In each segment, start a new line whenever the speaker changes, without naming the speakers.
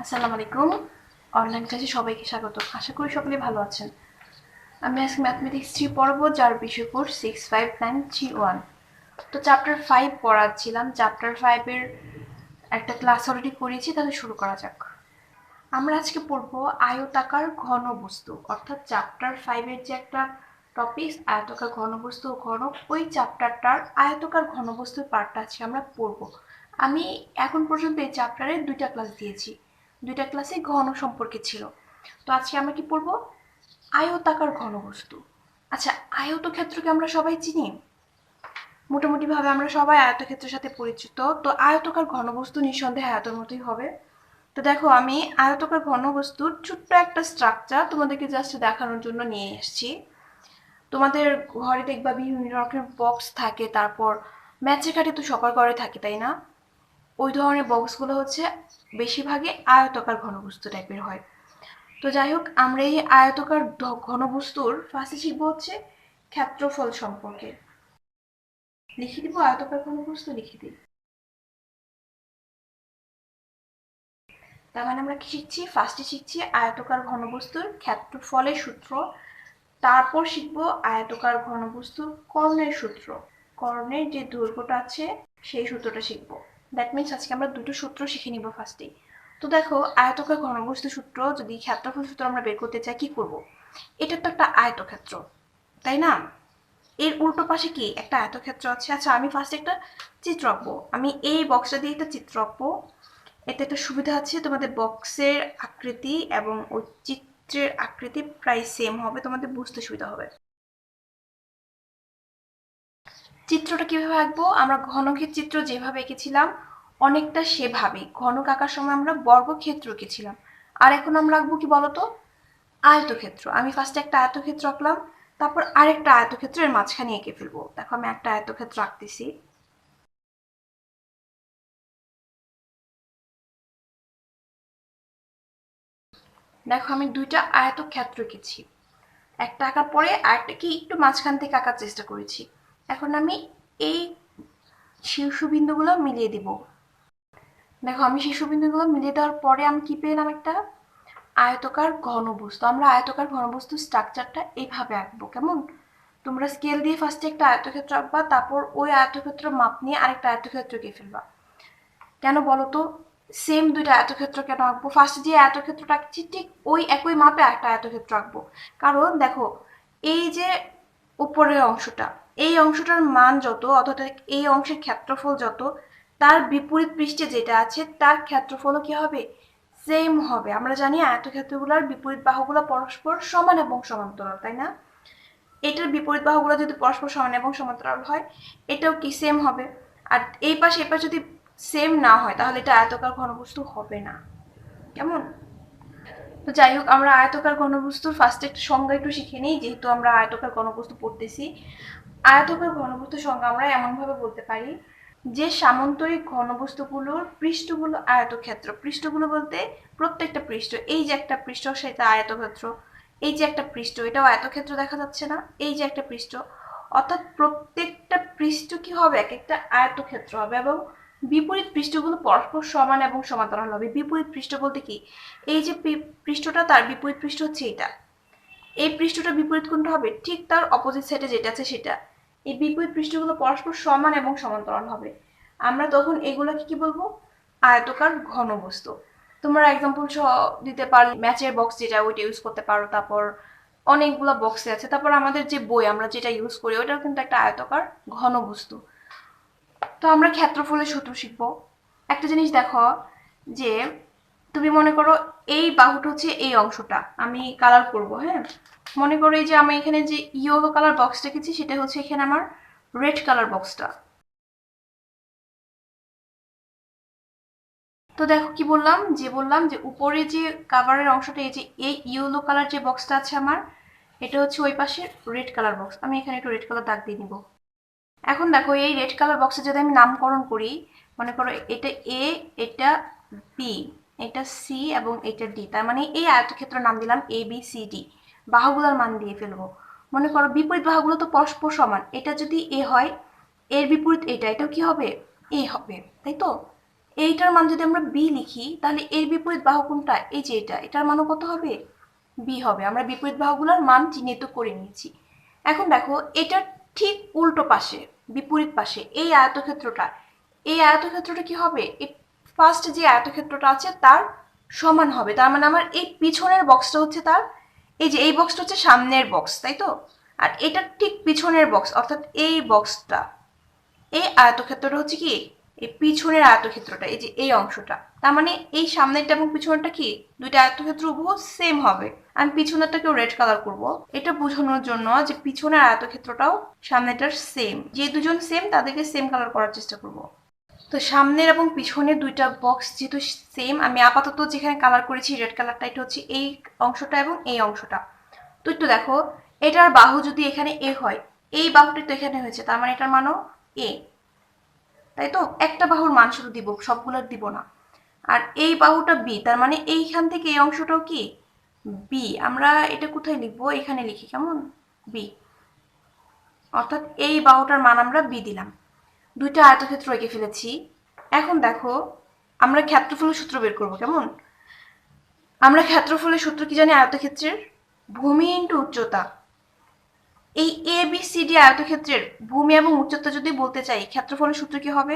আসসালামু আলাইকুম। অনলাইন ক্লাসে সবাইকে স্বাগত। আশা করি সকলে ভালো আছেন। আমি আজকে ম্যাথমেটিক্স 3 পড়াবো, যার বিষয় কোড 65931। তো চ্যাপ্টার 5 পড়াচ্ছিলাম। চ্যাপ্টার 5 এর একটা ক্লাস অলরেডি করেছি, তাহলে শুরু করা যাক। আমরা আজকে পড়বো আয়তাকার ঘনবস্তু, অর্থাৎ চ্যাপ্টার 5 এর যে একটা টপিক আয়তাকার ঘনবস্তু ও ঘনক, ওই চ্যাপ্টারটার আয়তাকার ঘনবস্তুর পার্টটা আজকে আমরা পড়বো। আমি এখন পর্যন্ত এই চ্যাপ্টারে 2টা ক্লাস দিয়েছি, 2টা ক্লাসে ঘন সম্পর্কে ছিল। তো আজকে আমরা কি পড়বো? আয়তাকার ঘনবস্তু। আচ্ছা, আয়তক্ষেত্রকে আমরা সবাই চিনি, মোটামুটি ভাবে আমরা সবাই আয়তক্ষেত্রের সাথে পরিচিত। তো আয়তাকার ঘনবস্তু নিঃসন্দেহে আয়তের মতোই হবে। তো দেখো, আমি আয়তাকার ঘনবস্তুর ছোট্ট একটা স্ট্রাকচার তোমাদেরকে জাস্ট দেখানোর জন্য নিয়ে এসেছি। তোমাদের ঘরে দেখবা বিভিন্ন রকমের বক্স থাকে, তারপর ম্যাচের কাঠি তো সবার ঘরে থাকে, তাই না? ওই ধরনের বক্সগুলো হচ্ছে বেশিরভাগই আয়তাকার ঘনবস্তু টাইপের হয়। তো যাই হোক, আমরা এই আয়তাকার ঘনবস্তুর ফার্স্টে শিখবো হচ্ছে ক্ষেত্রফল সম্পর্কে। লিখে দিব আয়তাকার ঘনবস্তু, লিখে দিই। তার মানে আমরা কি শিখছি? ফার্স্টে শিখছি আয়তাকার ঘনবস্তুর ক্ষেত্রফলের সূত্র, তারপর শিখবো আয়তাকার ঘনবস্তুর কর্ণের সূত্র, কর্ণের যে দৈর্ঘ্যটা আছে সেই সূত্রটা শিখবো। দ্যাট মিনস আজকে আমরা দুটো সূত্র শিখে নিব ফার্স্টেই। তো দেখো, আয়তাকার ঘনবস্তু সূত্র যদি ক্ষেত্রফল সূত্র আমরা বের করতে চাই, কি করব? এটা তো একটা আয়তক্ষেত্র, তাই না? এর উল্টো পাশে কি একটা আয়তক্ষেত্র আছে। আচ্ছা, আমি ফার্স্ট একটা চিত্র আঁকবো। আমি এই বক্সটা দিয়ে একটা চিত্র আঁকবো। এতে একটা সুবিধা আছে, তোমাদের বক্সের আকৃতি এবং ওই চিত্রের আকৃতি প্রায় সেম হবে, তোমাদের বুঝতে সুবিধা হবে। চিত্রটা কিভাবে আঁকবো? আমরা ঘনকের চিত্র যেভাবে এঁকেছিলাম অনেকটা সেভাবেই ঘনক আঁকার সময় আমরা বর্গক্ষেত্র এঁকেছিলাম। আর এখন আমরা আঁকবো কি বলতো? আয়তক্ষেত্র। আমি ফার্স্টে একটা আয়তক্ষেত্র আঁকলাম, তারপর আরেকটা আয়তক্ষেত্রের মাঝখানে এঁকে ফেলবো। দেখো, আমি একটা আয়তক্ষেত্র আঁকতেছি। দেখো, আমি দুইটা আয়তক্ষেত্র এঁকেছি। একটা আঁকার পরে আরেকটা কি একটু মাঝখান থেকে আঁকার চেষ্টা করেছি। এখন আমি এই শীর্ষবিন্দুগুলো মিলিয়ে দিব। দেখো, আমি শীর্ষবিন্দুগুলো মিলিয়ে দেওয়ার পরে আমি কি পেলাম? একটা আয়তকার ঘনবস্তু। আমরা আয়তকার ঘনবস্তু স্ট্রাকচারটা এইভাবে আঁকবো। কেমন? তোমরা স্কেল দিয়ে ফার্স্টে একটা আয়তক্ষেত্র আঁকবা, তারপর ওই আয়তক্ষেত্র মাপ নিয়ে আরেকটা আয়তক্ষেত্র এঁকে ফেলবা। কেন বলো তো? সেম দুইটা আয়তক্ষেত্র কেন আঁকবো? ফার্স্টে যে আয়তক্ষেত্রটা আঁকছি ঠিক ওই একই মাপে একটা আয়তক্ষেত্র আঁকবো। কারণ দেখো, এই যে উপরের অংশটা, এই অংশটার মান যত, অর্থাৎ এই অংশের ক্ষেত্রফল যত, তার বিপরীত পৃষ্ঠে যেটা আছে তার ক্ষেত্রফলও কি হবে? সেম হবে। আমরা জানি আয়তক্ষেত্রগুলোর বিপরীত বাহুগুলো পরস্পর সমান এবং সমান্তরাল, তাই না? এটার বিপরীত বাহুগুলো যদি পরস্পর সমান এবং সমান্তরাল হয়, এটাও কি সেম হবে। আর এই পাশে এই পাশে যদি সেম না হয়, তাহলে এটা আয়তাকার ঘনবস্তু হবে না। কেমন? তো যাই হোক, আমরা আয়তাকার ঘনবস্তুর ফার্স্টে একটা সংজ্ঞা একটু শিখে নিই, যেহেতু আমরা আয়তাকার ঘনবস্তু পড়তেছি। আয়তাকার ঘনবস্তুর সংজ্ঞা আমরা এমনভাবে বলতে পারি যে সামান্তরিক ঘনবস্তুগুলোর পৃষ্ঠগুলো আয়তক্ষেত্র। পৃষ্ঠগুলো বলতে প্রত্যেকটা পৃষ্ঠ, এই যে একটা পৃষ্ঠ সেটা আয়তক্ষেত্র, এই যে একটা পৃষ্ঠ এটাও আয়তক্ষেত্র, দেখা যাচ্ছে না? এই যে একটা পৃষ্ঠ, অর্থাৎ প্রত্যেকটা পৃষ্ঠ কি হবে? এক একটা আয়তক্ষেত্র হবে, এবং বিপরীত পৃষ্ঠগুলো পরস্পর সমান এবং সমান্তরাল হবে। বিপরীত পৃষ্ঠ বলতে কি? এই যে পৃষ্ঠটা, তার বিপরীত পৃষ্ঠ হচ্ছে এটা। এই পৃষ্ঠটা বিপরীত কোনটা হবে? ঠিক তার অপোজিট সাইডে যেটা আছে সেটা। এই বিপরীত পৃষ্ঠগুলো পরস্পর সমান এবং সমান্তরাল হবে। আমরা তখন এগুলোকে কি বলবো? আয়তাকার ঘনবস্তু। তোমরা এক্সাম্পল সহ দিতে পারো, ম্যাচের বক্স যেটা, ওইটা ইউজ করতে পারো। তারপর অনেকগুলো বক্সে আছে। তারপর আমাদের যে বই আমরা যেটা ইউজ করি, ওটাও কিন্তু একটা আয়তাকার ঘনবস্তু। তো আমরা ক্ষেত্রফলের সূত্র শিখবো। একটা জিনিস দেখো, যে তুমি মনে করো এই বাহুটা হচ্ছে এই অংশটা, আমি কালার করব। হ্যাঁ, মনে করো এই যে আমি এখানে যে ইয়েলো কালার বক্স রেখেছি, সেটা হচ্ছে এখানে আমার রেড কালার বক্সটা। তো দেখো কি বললাম, যে উপরে যে কাভারের অংশটা, এই যে এই ইয়েলো কালার যে বক্সটা আছে আমার, এটা হচ্ছে ওই পাশে রেড কালার বক্স। আমি এখানে একটু রেড কালার দাগ দিয়ে নিব। এখন দেখো, এই রেড কালার বক্সে যদি আমি নামকরণ করি, মনে করো এটা এ, এটা বি, এটা সি এবং এটা ডি, তার মানে এই আয়তক্ষেত্র নাম দিলাম এ বি সি ডি। বাহুগুলোর মান দিয়ে ফেলবো। মনে করো বিপরীত বাহুগুলো তো পরস্পর সমান, এটা যদি এ হয়, এর বিপরীত এটা, এটাও কি হবে? এ হবে, তাই তো? এইটার মান যদি আমরা বি লিখি তাহলে এর বিপরীত বাহু কোনটা, এই যে এটার মানও কত হবে, বি হবে। আমরা বিপরীত বাহুগুলোর মান চিহ্নিত করে নিয়েছি। এখন দেখো এটার ঠিক উল্টো পাশে, বিপরীত পাশে এই আয়তক্ষেত্রটা কি হবে, ফার্স্ট যে আয়তক্ষেত্রটা আছে তার সমান হবে। তার মানে আমার এই পিছনের বক্সটা হচ্ছে তার, এই যে এই বক্সটা হচ্ছে সামনের বক্স, তাই তো? আর এটার ঠিক পিছনের বক্স অর্থাৎ এই বক্সটা, এই আয়তক্ষেত্রটা হচ্ছে কি এই পিছনের আয়তক্ষেত্রটা, এই যে এই অংশটা। তার মানে এই সামনেরটা এবং পিছনেরটা কি দুইটা আয়তক্ষেত্র হুবহু সেম হবে। আমি পিছনেরটাকেও রেড কালার করব এটা বোঝানোর জন্য যে পিছনের আয়তক্ষেত্রটাও সামনেটার সেম, যে দুজন সেম তাদেরকে সেম কালার করার চেষ্টা করব। তো সামনের এবং পিছনের দুইটা বক্স যেহেতু সেম, আমি আপাতত যেখানে কালার করেছি রেড কালারটা, এটা হচ্ছে এই অংশটা এবং এই অংশটা। তো একটু দেখো এটার বাহু যদি এখানে এ হয়, এই বাহুটি তো এখানে হয়েছে, তার মানে এটার মানও এ, তাই তো? একটা বাহুর মান শুধু দিব, সবগুলোর দিব না। আর এই বাহুটা বি, তার মানে এইখান থেকে এই অংশটাও কি বি। আমরা এটা কোথায় লিখবো, এখানে লিখি কেমন, বি। অর্থাৎ এই বাহুটার মান আমরা বি দিলাম। দুইটা আয়তক্ষেত্র এঁকে ফেলেছি। এখন দেখো আমরা ক্ষেত্রফলের সূত্র বের করবো কেমন। আমরা ক্ষেত্রফলের সূত্র কি জানি, আয়তক্ষেত্রের ভূমি ইন্টু উচ্চতা। এই এ বি সি ডি আয়তক্ষেত্রের ভূমি এবং উচ্চতা যদি বলতে চাই, ক্ষেত্রফলের সূত্র কি হবে,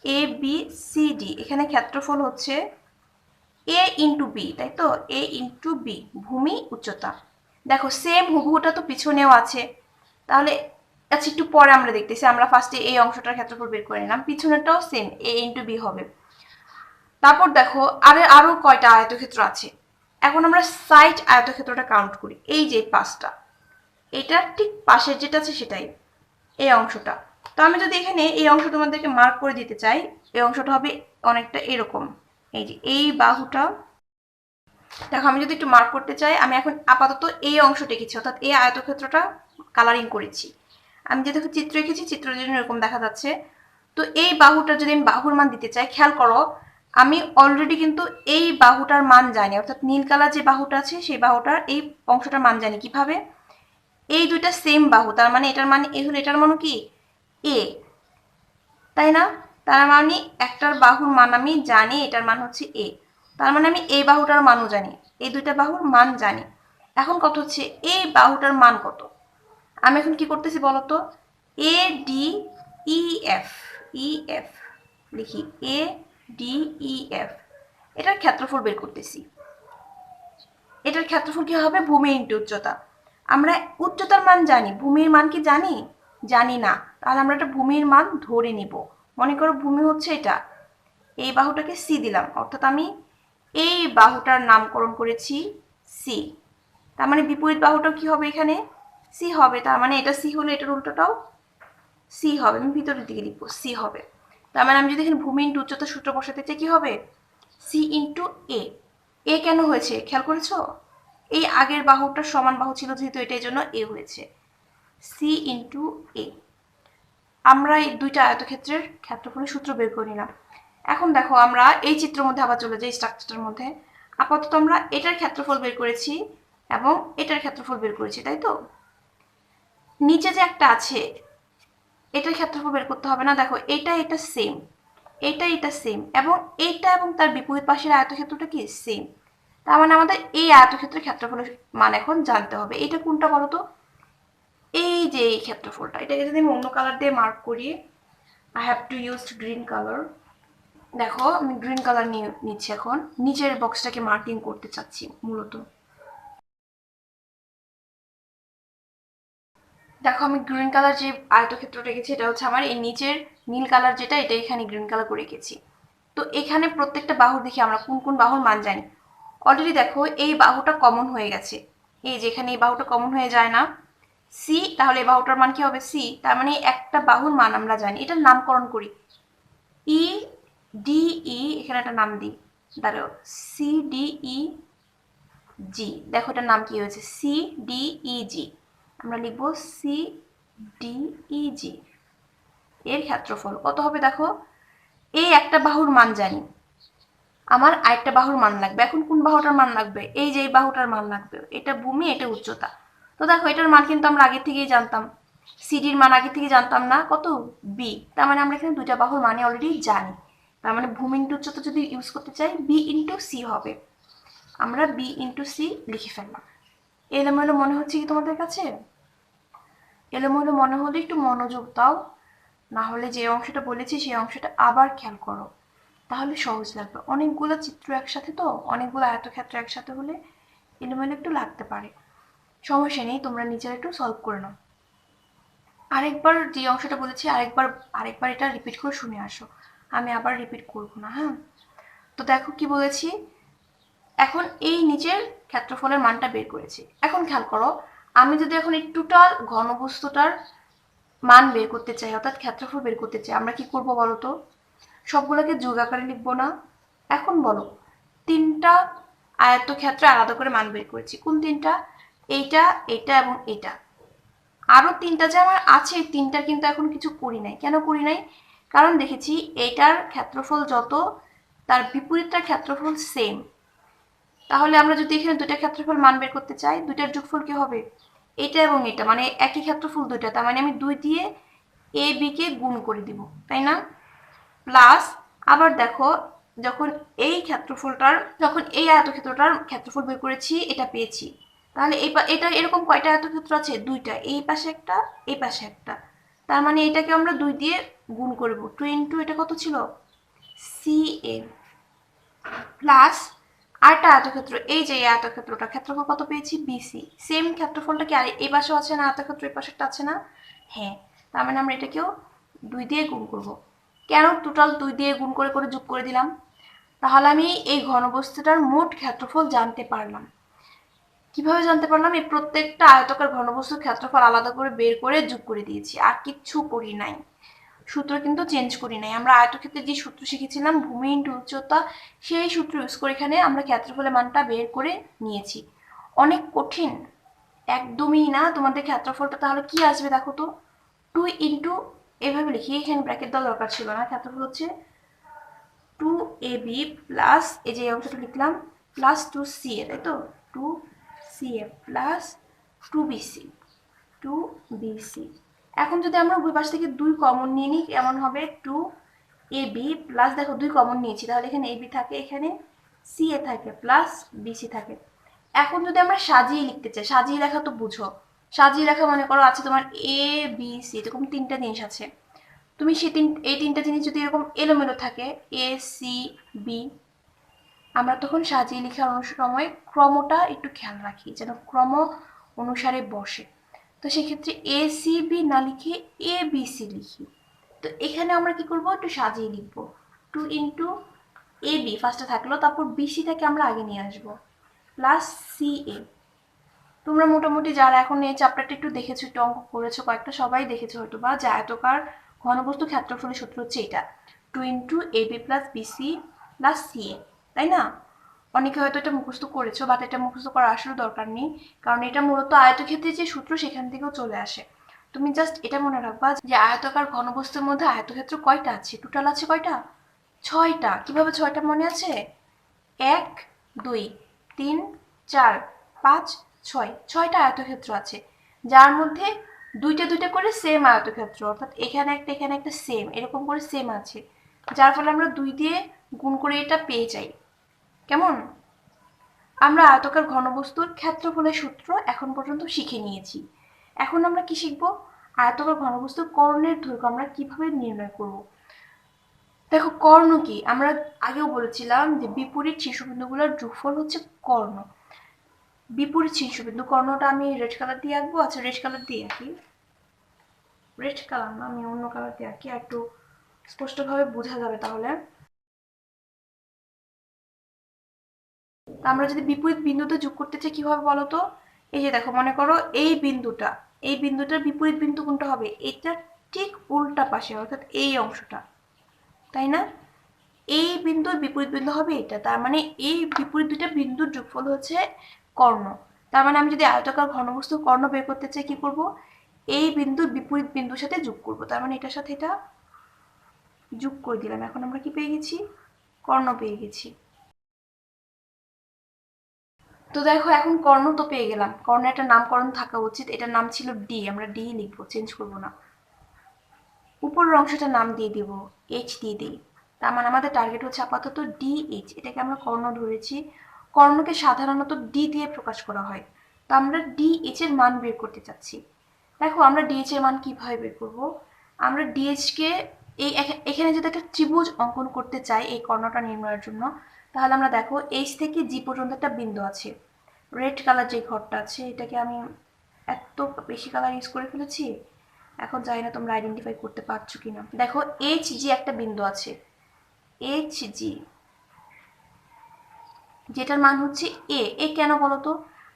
এ বি সি ডি। এখানে ক্ষেত্রফল হচ্ছে এ ইন্টু বি, তাই তো? এ ইন্টু বি, ভূমি উচ্চতা। দেখো সেম হুবহুটা তো পিছনেও আছে, তাহলে আচ্ছা একটু পরে আমরা দেখতেছি। আমরা ফার্স্টে এই অংশটার ক্ষেত্রফল বের করে নিলাম, পিছনেরটাও সেম এ ইন্টু বি হবে। তারপর দেখো আরো কয়টা আয়তক্ষেত্র আছে। এখন আমরা সাইড আয়তক্ষেত্রটা কাউন্ট করি, এই যে পাঁচটা, এটার ঠিক পাশের যেটা আছে সেটাই এই অংশটা। তো আমি যদি এখানে এই অংশ তোমাদেরকে মার্ক করে দিতে চাই, এই অংশটা হবে অনেকটা এরকম, এই যে এই বাহুটা। দেখো আমি যদি একটু মার্ক করতে চাই, আমি এখন আপাতত এই অংশটা এঁকেছি, অর্থাৎ এই আয়তক্ষেত্রটা কালারিং করেছি। আমি যে দেখো চিত্র এঁকেছি, চিত্রের জন্য এরকম দেখা যাচ্ছে। তো এই বাহুটার যদি আমি বাহুর মান দিতে চাই, খেয়াল করো আমি অলরেডি কিন্তু এই বাহুটার মান জানি, অর্থাৎ নীল কালার যে বাহুটা আছে সেই বাহুটার এই অংশটার মান জানি কিভাবে, এই দুইটা সেম বাহু, তার মানে এটার মানে এ হলো, এটার মানে কি এ, তাই না? তার মানে একটার বাহুর মান আমি জানি, এটার মান হচ্ছে এ, তার মানে আমি এই বাহুটার মানও জানি, এই দুইটা বাহুর মান জানি। এখন কত হচ্ছে এই বাহুটার মান কত, আমি এখন কি করতেছি বলতো, A D E F, E F লিখি, এ ডি ই এফ, এটার ক্ষেত্রফল বের করতেছি। এটার ক্ষেত্রফল কি হবে, ভূমি ইন্টু উচ্চতা। আমরা উচ্চতার মান জানি, ভূমির মান কি জানি, জানি না। তাহলে আমরা একটা ভূমির মান ধরে নিব। মনে করো ভূমি হচ্ছে এটা, এই বাহুটাকে সি দিলাম, অর্থাৎ আমি এই বাহুটার নামকরণ করেছি সি। তার মানে বিপরীত বাহুটা কি হবে, এখানে সি হবে। তার মানে এটা সি হলে এটার উল্টোটাও সি হবে। আমি ভিতরের দিকে লিখবো সি হবে। তার মানে আমি যদি এখানে ভূমি ইন্টু উচ্চতা সূত্র বসাতে চাই, কি হবে, সি ইন্টু এ। এ কেন হয়েছে খেয়াল করেছো, এই আগের বাহুটার সমান বাহু ছিল যেহেতু, এটার জন্য এ হয়েছে, সি ইন্টু এ। আমরা এই দুইটা আয়তক্ষেত্রের ক্ষেত্রফলের সূত্র বের করে নিলাম। এখন দেখো আমরা এই চিত্রের মধ্যে আবার চলে যাই, স্ট্রাকচারটার মধ্যে। আপাতত আমরা এটার ক্ষেত্রফল বের করেছি এবং এটার ক্ষেত্রফল বের করেছি, তাই তো? নিচে যে একটা আছে এটার ক্ষেত্রফল বের করতে হবে না। দেখো এটা সেম, এটা সেম, এবং এইটা এবং তার বিপরীত পাশের আয়তক্ষেত্রটা কি সেম। তার মানে আমাদের এই আয়তক্ষেত্রের ক্ষেত্রফলের মান এখন জানতে হবে। এটা কোনটা বলো তো, এই যে এই ক্ষেত্রফলটা। এটাকে যদি আমি অন্য কালার দিয়ে মার্ক করি, I have to use green colour. দেখো আমি গ্রিন কালার নিয়ে নিচ্ছি, এখন নিচের বক্সটাকে মার্কিং করতে চাচ্ছি মূলত। দেখো আমি গ্রিন কালার যে আয়তক্ষেত্রটা রেখেছি, এটা হচ্ছে আমার এই নিচের নীল কালার যেটা, এটা এখানে গ্রিন কালার করে রেখেছি। তো এখানে প্রত্যেকটা বাহুর দেখি আমরা কোন কোন বাহুর মান জানি। অলরেডি দেখো এই বাহুটা কমন হয়ে গেছে, এই যে এখানে এই বাহুটা কমন হয়ে যায় না, সি। তাহলে এই বাহুটার মান কি হবে, সি। তার মানে একটা বাহুর মান আমরা জানি, এটার নামকরণ করি ই ডি ই, এখানে একটা নাম দিই, দাঁড়াও, সি ডি ই জি। দেখো এটার নাম কি হয়েছে, সি ডি ই জি। আমরা লিখবো সি ডি ই জি। এর ক্ষেত্রফল কত হবে, দেখো এই একটা বাহুর মান জানি, আমার আরেকটা বাহুর মান লাগবে। এখন কোন বাহুটার মান লাগবে, এই যে এই বাহুটার মান লাগবে, এটা ভূমি এটা উচ্চতা। তো দেখো এটার মান কিন্তু আমরা আগে থেকেই জানতাম, সিডির মান আগে থেকে জানতাম না কত, বি। তার মানে আমরা এখানে দুইটা বাহুর মানে অলরেডি জানি। তার মানে ভূমি ইন্টু উচ্চতা যদি ইউজ করতে চাই বি ইন্টু সি হবে। আমরা বি ইন্টু সি লিখে ফেললাম। এলোমেলো মনে হচ্ছে কি তোমাদের কাছে? এলোমেলো মনে হলে একটু মনোযোগ দাও, না হলে যে অংশটা বলেছি সেই অংশটা আবার খেয়াল করো, তাহলে সহজ লাগবে। অনেকগুলো চিত্র একসাথে তো, অনেকগুলো আয়তক্ষেত্র একসাথে হলে এলোমেলো একটু লাগতে পারে। সমস্যা নেই, তোমরা নিজেরা একটু সলভ করে নাও। আরেকবার যে অংশটা বলেছি আরেকবার এটা রিপিট করে শুনে আসো, আমি আবার রিপিট করব না, হ্যাঁ? তো দেখো কি বলেছি, এখন এই নিচের ক্ষেত্রফলের মানটা বের করেছি। এখন খেয়াল করো, আমি যদি এখন এই টোটাল ঘনবস্তুটার মান বের করতে চাই, অর্থাৎ ক্ষেত্রফল বের করতে চাই, আমরা কি করব বলো তো? সবগুলোকে যোগ আকারে লিখবো না? এখন বলো, তিনটা আয়তক্ষেত্র আলাদা করে মান বের করেছি। কোন তিনটা? এইটা, এটা এবং এটা। আরো তিনটা যে আমার আছে, এই তিনটা কিন্তু এখন কিছু করি নাই। কেন করি নাই? কারণ দেখেছি এইটার ক্ষেত্রফল যত, তার বিপরীতটার ক্ষেত্রফল সেম। তাহলে আমরা যদি এখানে দুইটা ক্ষেত্রফল মান বের করতে চাই, দুইটার যোগফল কি হবে? এটা এবং এটা, মানে একই ক্ষেত্রফল দুইটা, তার মানে আমি 2 দিয়ে এ বি কে গুণ করে দিব, তাই না? প্লাস আবার দেখো, যখন যখন এই আয়তক্ষেত্রটার ক্ষেত্রফল বের করেছি, এটা পেয়েছি, তাহলে এটা এরকম কয়টা আয়তক্ষেত্র আছে? দুইটা, এই পাশে একটা, এই পাশে একটা। তার মানে এটাকে আমরা 2 দিয়ে গুণ করব। 2 ইন্টু এটা কত ছিল? সি এ। প্লাস আরেকটা আয়তক্ষেত্র, এই যে এই আয়তক্ষেত্রটা ক্ষেত্রফল কত পেয়েছি? বিসি। সেম ক্ষেত্রফলটা কি আর এই পাশেও আছে না? আয়তক্ষেত্র এই পাশেরটা আছে না? হ্যাঁ, তার মানে আমরা এটাকেও 2 দিয়ে গুণ করব। কেন টোটাল 2 দিয়ে গুণ করে করে যোগ করে দিলাম? তাহলে আমি এই ঘনবস্তুটার মোট ক্ষেত্রফল জানতে পারলাম। কিভাবে জানতে পারলাম? এই প্রত্যেকটা আয়তকার ঘনবস্তুর ক্ষেত্রফল আলাদা করে বের করে যোগ করে দিয়েছি, আর কিচ্ছু করি নাই। সূত্র কিন্তু চেঞ্জ করি নাই। আমরা আয়তক্ষেত্রে যে সূত্র শিখেছিলাম ভূমি ইন্টু উচ্চতা, সেই সূত্র ইউজ করে এখানে আমরা ক্ষেত্রফলের মানটা বের করে নিয়েছি। অনেক কঠিন? একদমই না। তোমাদের ক্ষেত্রফলটা তাহলে কি আসবে দেখো তো? 2 ইন্টু, এভাবে লিখি, এখানে ব্র্যাকেট দেওয়ার দরকার ছিল না। ক্ষেত্রফল হচ্ছে 2ab প্লাস, এই যে অংশটা লিখলাম, প্লাস 2ca, তাই তো? 2ca plus 2bc, 2bc। এখন যদি আমরা উভয় পাশ থেকে 2 কমন নিয়ে নিই, কেমন হবে? 2ab প্লাস, দেখো 2 কমন নিয়েছি, তাহলে এখানে ab থাকে, এখানে ca থাকে, প্লাস bc থাকে। এখন যদি আমরা সাজিয়ে লিখতে চাই, সাজিয়ে লেখা তো বুঝো, সাজিয়ে লেখা মনে করো আছে তোমার a b c, এরকম তিনটা জিনিস আছে। তুমি এই তিনটা জিনিস যদি এরকম এলোমেলো থাকে, এ সি বি, আমরা তখন সাজিয়ে লেখার সময় ক্রমটা একটু খেয়াল রাখি, যেন ক্রম অনুসারে বসে। তো সেক্ষেত্রে এ সি বি না লিখে এ বি সি লিখি। তো এখানে আমরা কি করব? একটু সাজিয়ে লিখব। 2 ইন্টু এ বি ফার্স্টে থাকলো, তারপর বিসি থেকে আমরা আগে নিয়ে আসবো, প্লাস সি এ। তোমরা মোটামুটি যারা এখন এই চ্যাপ্টারটা একটু দেখেছো, একটু অঙ্ক করেছো, কয়েকটা সবাই দেখেছো হয়তো বা, যে আয়তকার ঘনবস্তু ক্ষেত্রফলের সূত্র হচ্ছে এটা, 2 into A B plus BC plus C A, তাই না? অনেকে হয়তো এটা মুখস্থ করেছো, বাট এটা মুখস্থ করার আসলে দরকার নেই, কারণ এটা মূলত আয়তক্ষেত্রের যে সূত্র সেখান থেকেও চলে আসে। তুমি জাস্ট এটা মনে রাখবা যে আয়তকার ঘনবস্তুর মধ্যে আয়তক্ষেত্র কয়টা আছে? টোটাল আছে কয়টা? 6টা। কিভাবে 6টা মনে আছে? 1 2 3 4 5 6, 6টা আয়তক্ষেত্র আছে, যার মধ্যে দুইটা দুইটা করে সেম আয়তক্ষেত্র, অর্থাৎ এখানে একটা এখানে একটা সেম, এরকম করে সেম আছে, যার ফলে আমরা 2 দিয়ে গুণ করে এটা পেয়ে যাই। কেমন? আমরা আয়তকার ঘনবস্তুর ক্ষেত্রফলের সূত্র এখন পর্যন্ত শিখে নিয়েছি। এখন আমরা কি শিখব? আয়তকার ঘনবস্তুর কর্ণের দৈর্ঘ্য আমরা কিভাবে নির্ণয় করব। দেখো, কর্ণ কি? আমরা আগেও বলেছিলাম যে বিপরীত শীর্ষবিন্দুগুলোর যোগফল হচ্ছে কর্ণ। বিপরীত শীর্ষবিন্দু, কর্ণটা আমি রেড কালার দিয়ে আঁকবো। আচ্ছা, রেড কালার দিয়ে আঁকি। রেড কালার না, আমি অন্য কালার দিয়ে আঁকি, একটু স্পষ্টভাবে বোঝা যাবে তাহলে। আমরা যদি বিপরীত বিন্দুতে যোগ করতে চাই কিভাবে বলো তো? এই যে দেখো, মনে করো এই বিন্দুটার বিপরীত বিন্দু কোনটা হবে? এটা ঠিক উল্টা পাশে, অর্থাৎ এই অংশটা, তাই না? এই বিন্দুর বিপরীত বিন্দু হবে এটা, তার মানে এই বিপরীত দুইটা বিন্দুর যোগফল হচ্ছে কর্ণ। তার মানে আমি যদি আয়তাকার ঘনবস্তুর কর্ণ বের করতে চাই কি করব? এই বিন্দুর বিপরীত বিন্দুর সাথে যোগ করব, তার মানে এটার সাথে এটা যোগ করে দিলাম। এখন আমরা কি পেয়ে গেছি? কর্ণ পেয়ে গেছি। তো দেখো, এখন কর্ণ তো পেয়ে গেলাম, কর্ণের একটা নামকরণ থাকা উচিত, এটার নাম ছিল ডি, আমরা ডি লিখবো, চেঞ্জ করব না। উপরের অংশটার নাম দিয়ে দিব এইচ দিয়ে দিই। তার মানে আমাদের টার্গেট হচ্ছে আপাতত ডিএইচ, এটাকে আমরা কর্ণ ধরেছি। কর্ণকে সাধারণত ডি দিয়ে প্রকাশ করা হয়, তো আমরা ডিএইচ এর মান বের করতে চাচ্ছি। দেখো আমরা ডিএইচ এর মান কিভাবে বের করব। আমরা ডিএইচ কে এখানে যদি একটা ত্রিভুজ অঙ্কন করতে চাই এই কর্ণটা নির্ণয়ের জন্য, তাহলে আমরা দেখো এইচ থেকে জি পর্যন্ত একটা বিন্দু আছে। রেড কালার যে ঘরটা আছে, এটাকে আমি এত বেশি কালার ইউজ করে ফেলেছি, এখন জানি না তোমরা আইডেন্টিফাই করতে পারছো কিনা। দেখো এইচ জি একটা বিন্দু আছে, এইচ জি, যেটার মান হচ্ছে এ কেন বলতো,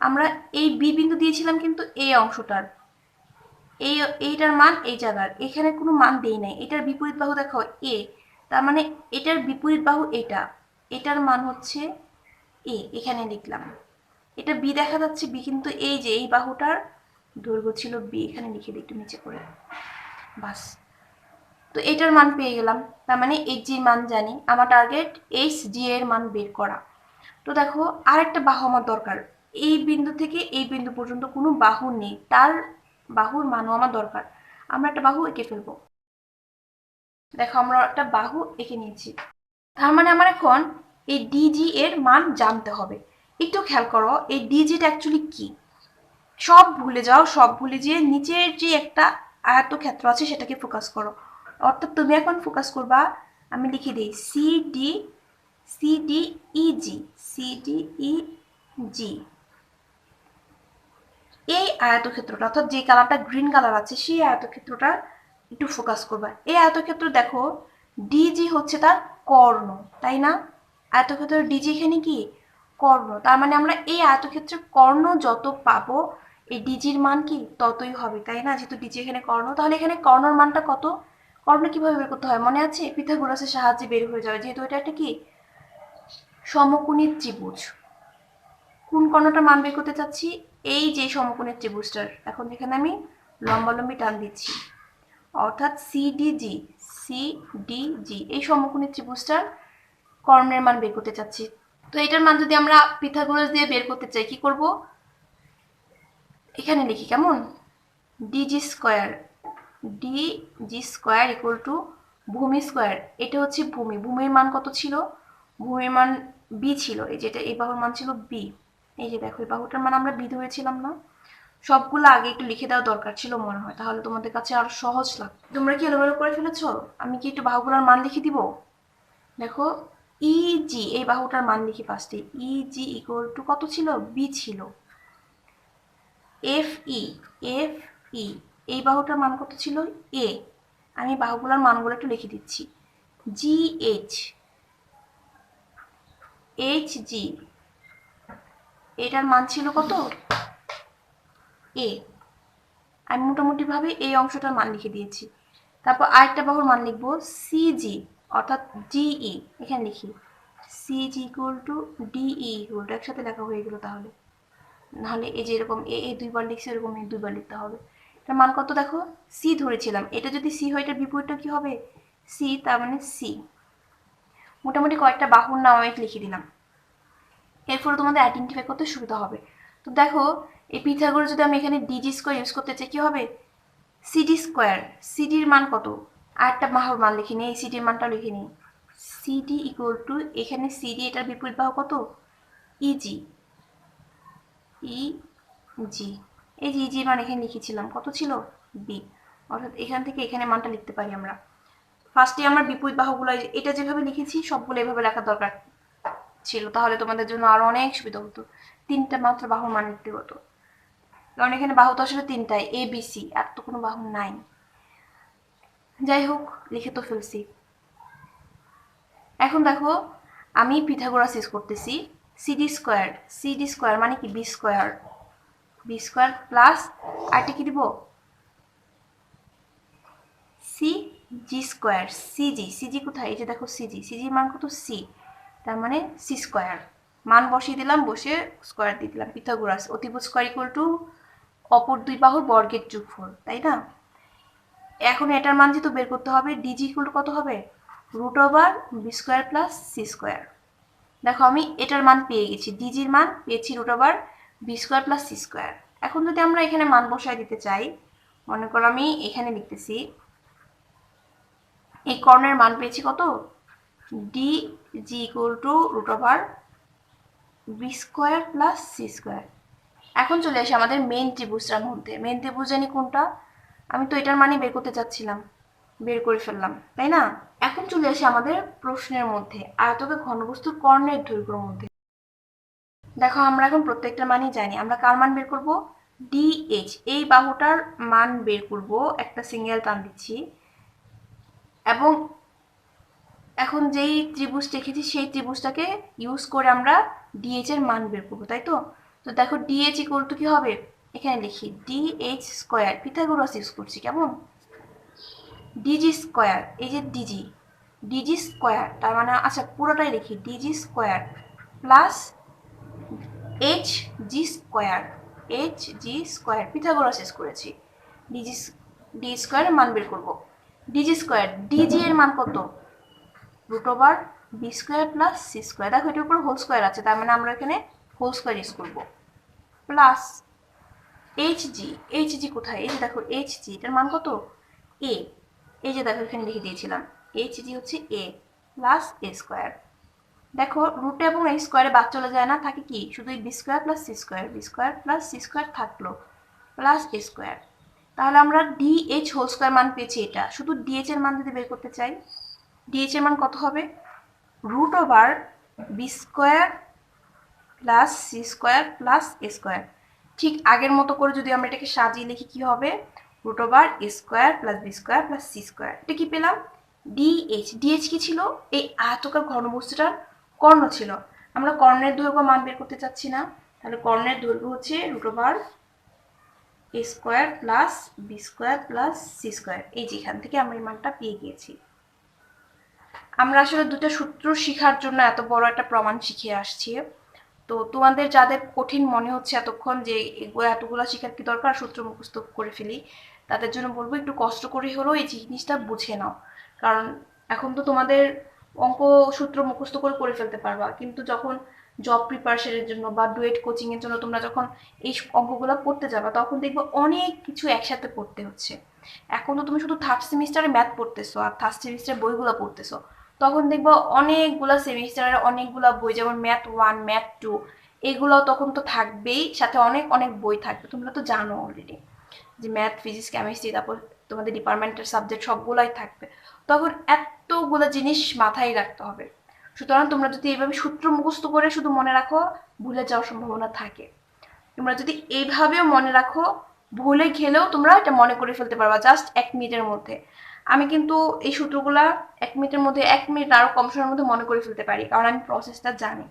আমরা এই বি বিন্দু দিয়েছিলাম কিন্তু এই অংশটার, এইটার মান এই জায়গার, এখানে কোনো মান দেই নাই। এটার বিপরীত বাহু দেখো এ, তার মানে এটার বিপরীত বাহু এটা, এটার মান হচ্ছে এ, এখানে লিখলাম। এটা বি দেখা যাচ্ছে বি, কিন্তু এই যে এই বাহুটার দৈর্ঘ্য ছিল বি, এখানে লিখে দিই একটু নিচে করে, বাস। তো এটার মান পেয়ে গেলাম, তার মানে এইচ জির মান জানি। আমার টার্গেট এইচ জি এর মান বের করা। তো দেখো আরেকটা বাহু আমার দরকার, এই বিন্দু থেকে এই বিন্দু পর্যন্ত কোনো বাহু নেই, তার বাহুর মানও আমার দরকার। আমরা একটা বাহু এঁকে ফেলবো। দেখো আমরা একটা বাহু এঁকে নিয়েছি, তার মানে আমার এখন এই ডিজি এর মান জানতে হবে। একটু খেয়াল করো এই ডিজিটা অ্যাকচুয়ালি কি, সব ভুলে যাও, সব ভুলে যেয়ে নিচের যে একটা আয়তক্ষেত্র আছে সেটাকে ফোকাস করো। অর্থাৎ তুমি এখন ফোকাস করবা, আমি লিখে দিই সিডি, সিডিইজি, সিডিইজি, এই আয়তক্ষেত্রটা, অর্থাৎ যে কালারটা গ্রিন কালার আছে সেই আয়তক্ষেত্রটা একটু ফোকাস করবা। এই আয়তক্ষেত্র দেখো ডিজি হচ্ছে তার কর্ণ, তাই না? আয়তক্ষেত্র ডিজি এখানে কি কর্ণ, তার মানে আমরা এই আয়তক্ষেত্রের কর্ণ যত পাবো এই ডিজির মান কি ততই হবে, তাই না? যেহেতু ডিজি এখানে কর্ণ, তাহলে এখানে কর্ণর মানটা কত, কর্ণ কিভাবে বের করতে হয় মনে আছে? পিথাগোরাসের সাহায্যে বের হয়ে যাবে, যেহেতু এটা একটা কি সমকোণী ত্রিভুজ। কোন কর্ণটার মান বের করতে চাচ্ছি, এই যে সমকোণী ত্রিভুজটার, এখন যেখানে আমি লম্বালম্বি টান দিচ্ছি, অর্থাৎ সিডিজি, সিডিজি এই সমকোণী ত্রিভুজটার কর্ণের মান বের করতে চাচ্ছি। তো এটার মান যদি আমরা পিথাগোরাস দিয়ে বের করতে চাই কি করব, এখানে লিখি কেমন, DG square, DG square equal to ভূমি স্কোয়ার। এটা হচ্ছে ভূমি, ভূমির মান কত ছিল, ভূমির মান বি ছিল, এই যেটা এই বাহুর মান ছিল বি। এই যে দেখো এই বাহুটার মান আমরা বি ধরেছিলাম না? সবগুলো আগে একটু লিখে দেওয়া দরকার ছিল মনে হয়, তাহলে তোমাদের কাছে আরো সহজ লাগবে। তোমরা কি এলোমেলো করে ফেলেছো? আমি কি একটু বাহুগুলোর মান লিখে দিব? দেখো ইজি, এই বাহুটার মান লিখি ফার্স্টে, ইজি ইকুয়াল টু কত ছিল, বি ছিল। এফ ই, এফ ই এই বাহুটার মান কত ছিল, এ। আমি বাহুগুলোর মানগুলো একটু লিখে দিচ্ছি। জি এইচ, এইচ জি এটার মান ছিল কত, এ। আমি মোটামুটিভাবে এই অংশটার মান লিখে দিয়েছি। তারপর আরেকটা বাহুর মান লিখবো সিজি, অর্থাৎ ডিই, এখানে লিখি CG equal to DE equal to, একসাথে লেখা হয়ে গেল তাহলে, নাহলে এই যে এরকম এ দুইবার লিখছি এরকম এ দুইবার লিখতে হবে। এটার মান কত দেখো, সি ধরেছিলাম, এটা যদি সি হয় এটার বিপরীতটা কি হবে, সি, তার মানে সি। মোটামুটি কয়েকটা বাহুর নাম আমি লিখে দিলাম, এরপরে তোমাদের আইডেন্টিফাই করতে সুবিধা হবে। তো দেখো এই পিথাগোরাস যদি আমি এখানে ডিজি স্কোয়ার ইউজ করতে চাই কি হবে, সিডি স্কোয়ার, সিডির মান কত, আর একটা বাহুর মান লিখে নিই, এই সিডির মানটা লিখে নিই, সিডি ইকুয়াল টু এখানে সিডি এটার বিপরীত বাহু কত, ইজি, ইজি, এই যে ইজি মান এখানে লিখেছিলাম কত ছিল, বি। অর্থাৎ এখান থেকে এখানে মানটা লিখতে পারি আমরা। ফার্স্টে আমার বিপরীত বাহুগুলো এটা যেভাবে লিখেছি সবগুলো এভাবে লেখার দরকার ছিল, তাহলে তোমাদের জন্য আরো অনেক সুবিধা হতো। তিনটা মাত্র বাহুর মান লিখতে হতো, কারণ এখানে বাহু তো আসলে তিনটাই, এ বি সি, আর তো কোনো বাহু নাই। যাই হোক লিখে তো ফেলছি। এখন দেখো আমি পিথাগোরাস ইউজ করতেছি, সিডি স্কোয়ার, সিডি স্কোয়ার মানে কি B square, B square plus আরটি কি দিব, C G square, CG, CG কোথায়, এই যে দেখো সিজি, সিজির মান কত সি, তার মানে সি স্কোয়ার। মান বসিয়ে দিলাম, বসে স্কোয়ার দিয়ে দিলাম। পিথাগোরাস অতিভুজ স্কোয়ার ইকুয়াল টু অপর দুই বাহুর বর্গের যোগফল, তাই না? এখন এটার মান যেহেতু বের করতে হবে, ডিজি ইকুয়াল টু কত হবে, root over B square plus C square. দেখো আমি এটার মান পেয়ে গেছি, ডিজির মান পেয়েছি root over B square plus C square. এখন যদি আমরা এখানে মান বসায় দিতে চাই, মনে করো আমি এখানে লিখতেছি এই কর্ণের মান পেয়েছি কত, D G equal to root over B square plus C square. এখন চলে আসি আমাদের মেন ত্রিভুজটার মধ্যে। মেন ত্রিভুজ জানি কোনটা? আমি তো এটার মানে বের করতে চাচ্ছিলাম, বের করে ফেললাম, তাই না? এখন চলে আসি আমাদের প্রশ্নের মধ্যে, আয়তকার ঘনবস্তুর কর্ণের দৈর্ঘ্যের মধ্যে। দেখো আমরা এখন প্রত্যেকটা মানই জানি। আমরা কার মান বের করব? ডিএইচ, এই বাহুটার মান বের করব। একটা সিঙ্গেল টান দিচ্ছি এবং এখন যেই ত্রিভুজ দেখেছি সেই ত্রিভুজটাকে ইউজ করে আমরা ডিএইচ এর মান বের করবো, তাই তো? তো দেখো ডিএইচ ইকুয়াল টু কি হবে? এখানে লিখি ডিএইচ স্কোয়ার, পিথাগোরাস ইউজ করছি, কেমন? ডিজি স্কোয়ার, এই যে ডিজি, ডিজি স্কোয়ার, তার মানে আচ্ছা পুরোটাই লিখি, DG square plus H G square, H G square, Pythagoras use করেছি। ডিজি, ডি স্কোয়ারের মান বের করবো। ডিজি স্কোয়ার, ডিজি এর মান কত? Root over B square plus C square. দেখো এটার উপর হোল স্কোয়ার আছে, তার মানে আমরা এখানে হোল স্কোয়ার ইউজ করবো। প্লাস এইচ জি, এইচ জি কোথায়? এই যে দেখো এইচ জি, এটার মান কত? এ, এই যে দেখো এখানে লিখে দিয়েছিলাম, এইচ জি হচ্ছে এ প্লাস এ স্কোয়ার। দেখো রুটে এবং এই স্কোয়ারে বাদ চলে যায় না, থাকে কি শুধু B square plus C square, B square plus C square থাকলো প্লাস এ স্কোয়ার। তাহলে আমরা ডিএইচ হোল স্কোয়ার মান পেয়েছি। এটা শুধু ডিএইচ এর মান যদি বের করতে চাই, ডিএইচ এর মান কত হবে? Root over B square plus C square plus A square. ঠিক আগের মতো করে যদি আমরা এটাকে সাজিয়ে লিখি কি হবে? Root over A square plus B square plus C square. এটা কি পেলাম? ডিএইচ। ডিএইচ কি ছিল? এই আয়তকার ঘনবস্তুটার কর্ণ ছিল। আমরা কর্ণের দৈর্ঘ্য মান বের করতে চাচ্ছি না, তাহলে কর্ণের দৈর্ঘ্য হচ্ছে root over A square plus B square plus C square. এই যেখান থেকে আমরা এই মানটা পেয়ে গিয়েছি। আমরা আসলে দুটো সূত্র শেখার জন্য এত বড় একটা প্রমাণ শিখে আসছি। তো তোমাদের যাদের কঠিন মনে হচ্ছে এতক্ষণ যে এতগুলো শেখার কি দরকার, সূত্র মুখস্থ করে ফেলি, তাদের জন্য বলবো একটু কষ্ট করে হলেও এই জিনিসটা বুঝে নাও। কারণ এখন তো তোমাদের অঙ্ক সূত্র মুখস্থ করে করে ফেলতে পারবা, কিন্তু যখন জব প্রিপারেশনের জন্য বা ডুয়েট কোচিং এর জন্য তোমরা যখন এই অঙ্কগুলো পড়তে যাবা, তখন দেখবে অনেক কিছু একসাথে পড়তে হচ্ছে। এখন তো তুমি শুধু থার্ড সেমিস্টারে ম্যাথ পড়তেছো আর থার্ড সেমিস্টারের বইগুলো পড়তেছো, তখন দেখবো অনেকগুলা সেমিস্টারের অনেকগুলা বই, যেমন ম্যাথ 1, ম্যাথ 2, এগুলো তখন তো থাকবেই, সাথে অনেক অনেক বই থাকবে। তোমরা তো জানো অলরেডি যে ম্যাথ, ফিজিক্স, কেমিস্ট্রি, তারপর তোমাদের ডিপার্টমেন্টের সাবজেক্ট সবগুলাই থাকবে। তখন এতগুলো জিনিস মাথায় রাখতে হবে। সুতরাং তোমরা যদি এইভাবে সূত্র মুখস্থ করে শুধু মনে রাখো, ভুলে যাওয়ার সম্ভাবনা থাকে। তোমরা যদি এইভাবেও মনে রাখো, ভুলে গেলেও তোমরা এটা মনে করে ফেলতে পারবা জাস্ট 1 মিনিটের মধ্যে। আমি কিন্তু এই সূত্রগুলা 1 মিনিটের মধ্যে, 1 মিনিট আরো কম সময়ের মধ্যে মনে করে ফেলতে পারি, কারণ আমি প্রসেসটা জানি।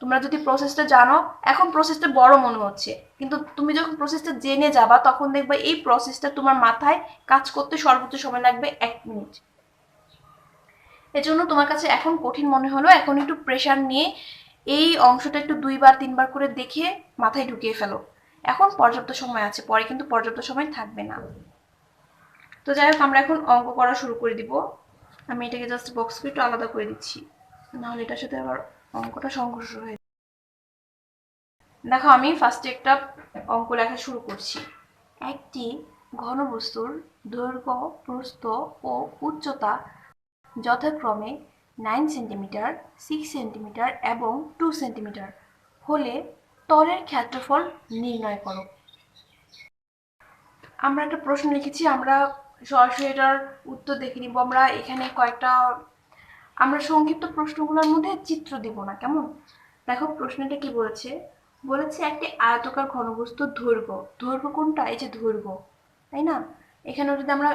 তোমরা যদি প্রসেসটা জানো, এখন প্রসেসটা বড় মনে হচ্ছে, কিন্তু তুমি যখন প্রসেসটা জেনে যাবা তখন দেখবা এই প্রসেসটা তোমার মাথায় কাজ করতে সর্বোচ্চ সময় লাগবে 1 মিনিট। এজন্য তোমার কাছে এখন কঠিন মনে হলো, এখন একটু প্রেশার নিয়ে এই অংশটা একটু 2 বার 3 বার করে দেখে মাথায় ঢুকিয়ে ফেলো। এখন পর্যাপ্ত সময় আছে, পরে কিন্তু পর্যাপ্ত সময় থাকবে না। তো যাই হোক, আমরা এখন অঙ্ক করা শুরু করে দিব। আমি এটাকে জাস্ট বক্স করে একটু আলাদা করে দিচ্ছি, নাহলে এটার সাথে আবার অঙ্কটা সংঘর্ষ হয়ে। দেখো আমি ফার্স্টে একটা অঙ্ক লেখা শুরু করছি। একটি ঘনবস্তুর দৈর্ঘ্য, প্রস্থ ও উচ্চতা যথাক্রমে 9 সেন্টিমিটার, 6 সেন্টিমিটার এবং 2 সেন্টিমিটার হলে তলের ক্ষেত্রফল নির্ণয় করো। আমরা একটা প্রশ্ন লিখেছি, আমরা সরাসরি এটার উত্তর দেখে নিব। আমরা এখানে কয়েকটা, আমরা সংক্ষিপ্ত প্রশ্নগুলোর মধ্যে চিত্র দিব না, কেমন? দেখো প্রশ্নটা কি বলেছে? বলেছে একটি আয়তকার ঘনবস্তুর দৈর্ঘ্য, দৈর্ঘ্য কোনটা? এই যে দৈর্ঘ্য, তাই না? এখানেও যদি আমরা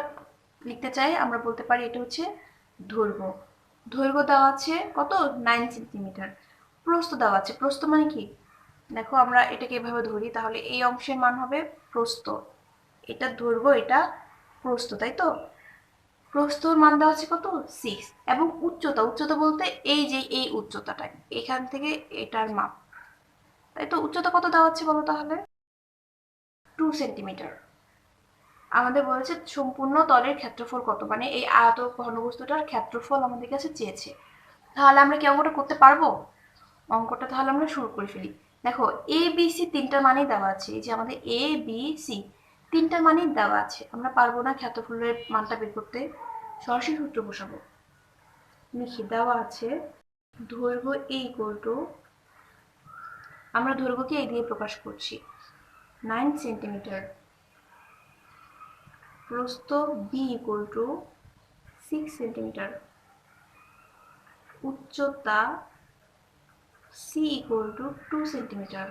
লিখতে চাই, আমরা বলতে পারি এটা হচ্ছে দৈর্ঘ্য। দৈর্ঘ্য দেওয়া আছে কত? 9 সেন্টিমিটার। প্রস্থ দেওয়া আছে, প্রস্থ মানে কি? দেখো আমরা এটাকে এভাবে ধরি, তাহলে এই অংশের মান হবে প্রস্থ, এটা দৈর্ঘ্য, এটা প্রস্থ, তাই তো? প্রস্থর মান দেওয়া আছে কত? 6। এবং উচ্চতা, উচ্চতা বলতে এই যে এই উচ্চতাটা, এখান থেকে এটার মাপ, তাই তো? উচ্চতা কত দেওয়া আছে বলো তাহলে? 2 সেন্টিমিটার। আমাদের বলেছে সম্পূর্ণ তলের ক্ষেত্রফল কত, মানে এই আয়ত ঘনবস্তুটার ক্ষেত্রফল আমাদের কাছে চেয়েছে। তাহলে আমরা কি অঙ্কটা করতে পারবো? অঙ্কটা তাহলে আমরা শুরু করে ফেলি। দেখো এ বি সি তিনটার মানেই দেওয়া আছে, এই যে আমাদের এ বি সি তিনটার মানেই দেওয়া আছে। আমরা পারবো না ক্ষেত্রফলের মানটা বের করতে? সরাসরি সূত্র বসাবো। লিখে দেওয়া আছে দৈর্ঘ্য a ইকুয়াল টু, আমরা দৈর্ঘ্যকে এই দিয়ে প্রকাশ করছি 9 সেন্টিমিটার, প্রস্থ b ইকুয়াল টু 6 সেন্টিমিটার, উচ্চতা c ইকুয়াল টু 2 সেন্টিমিটার।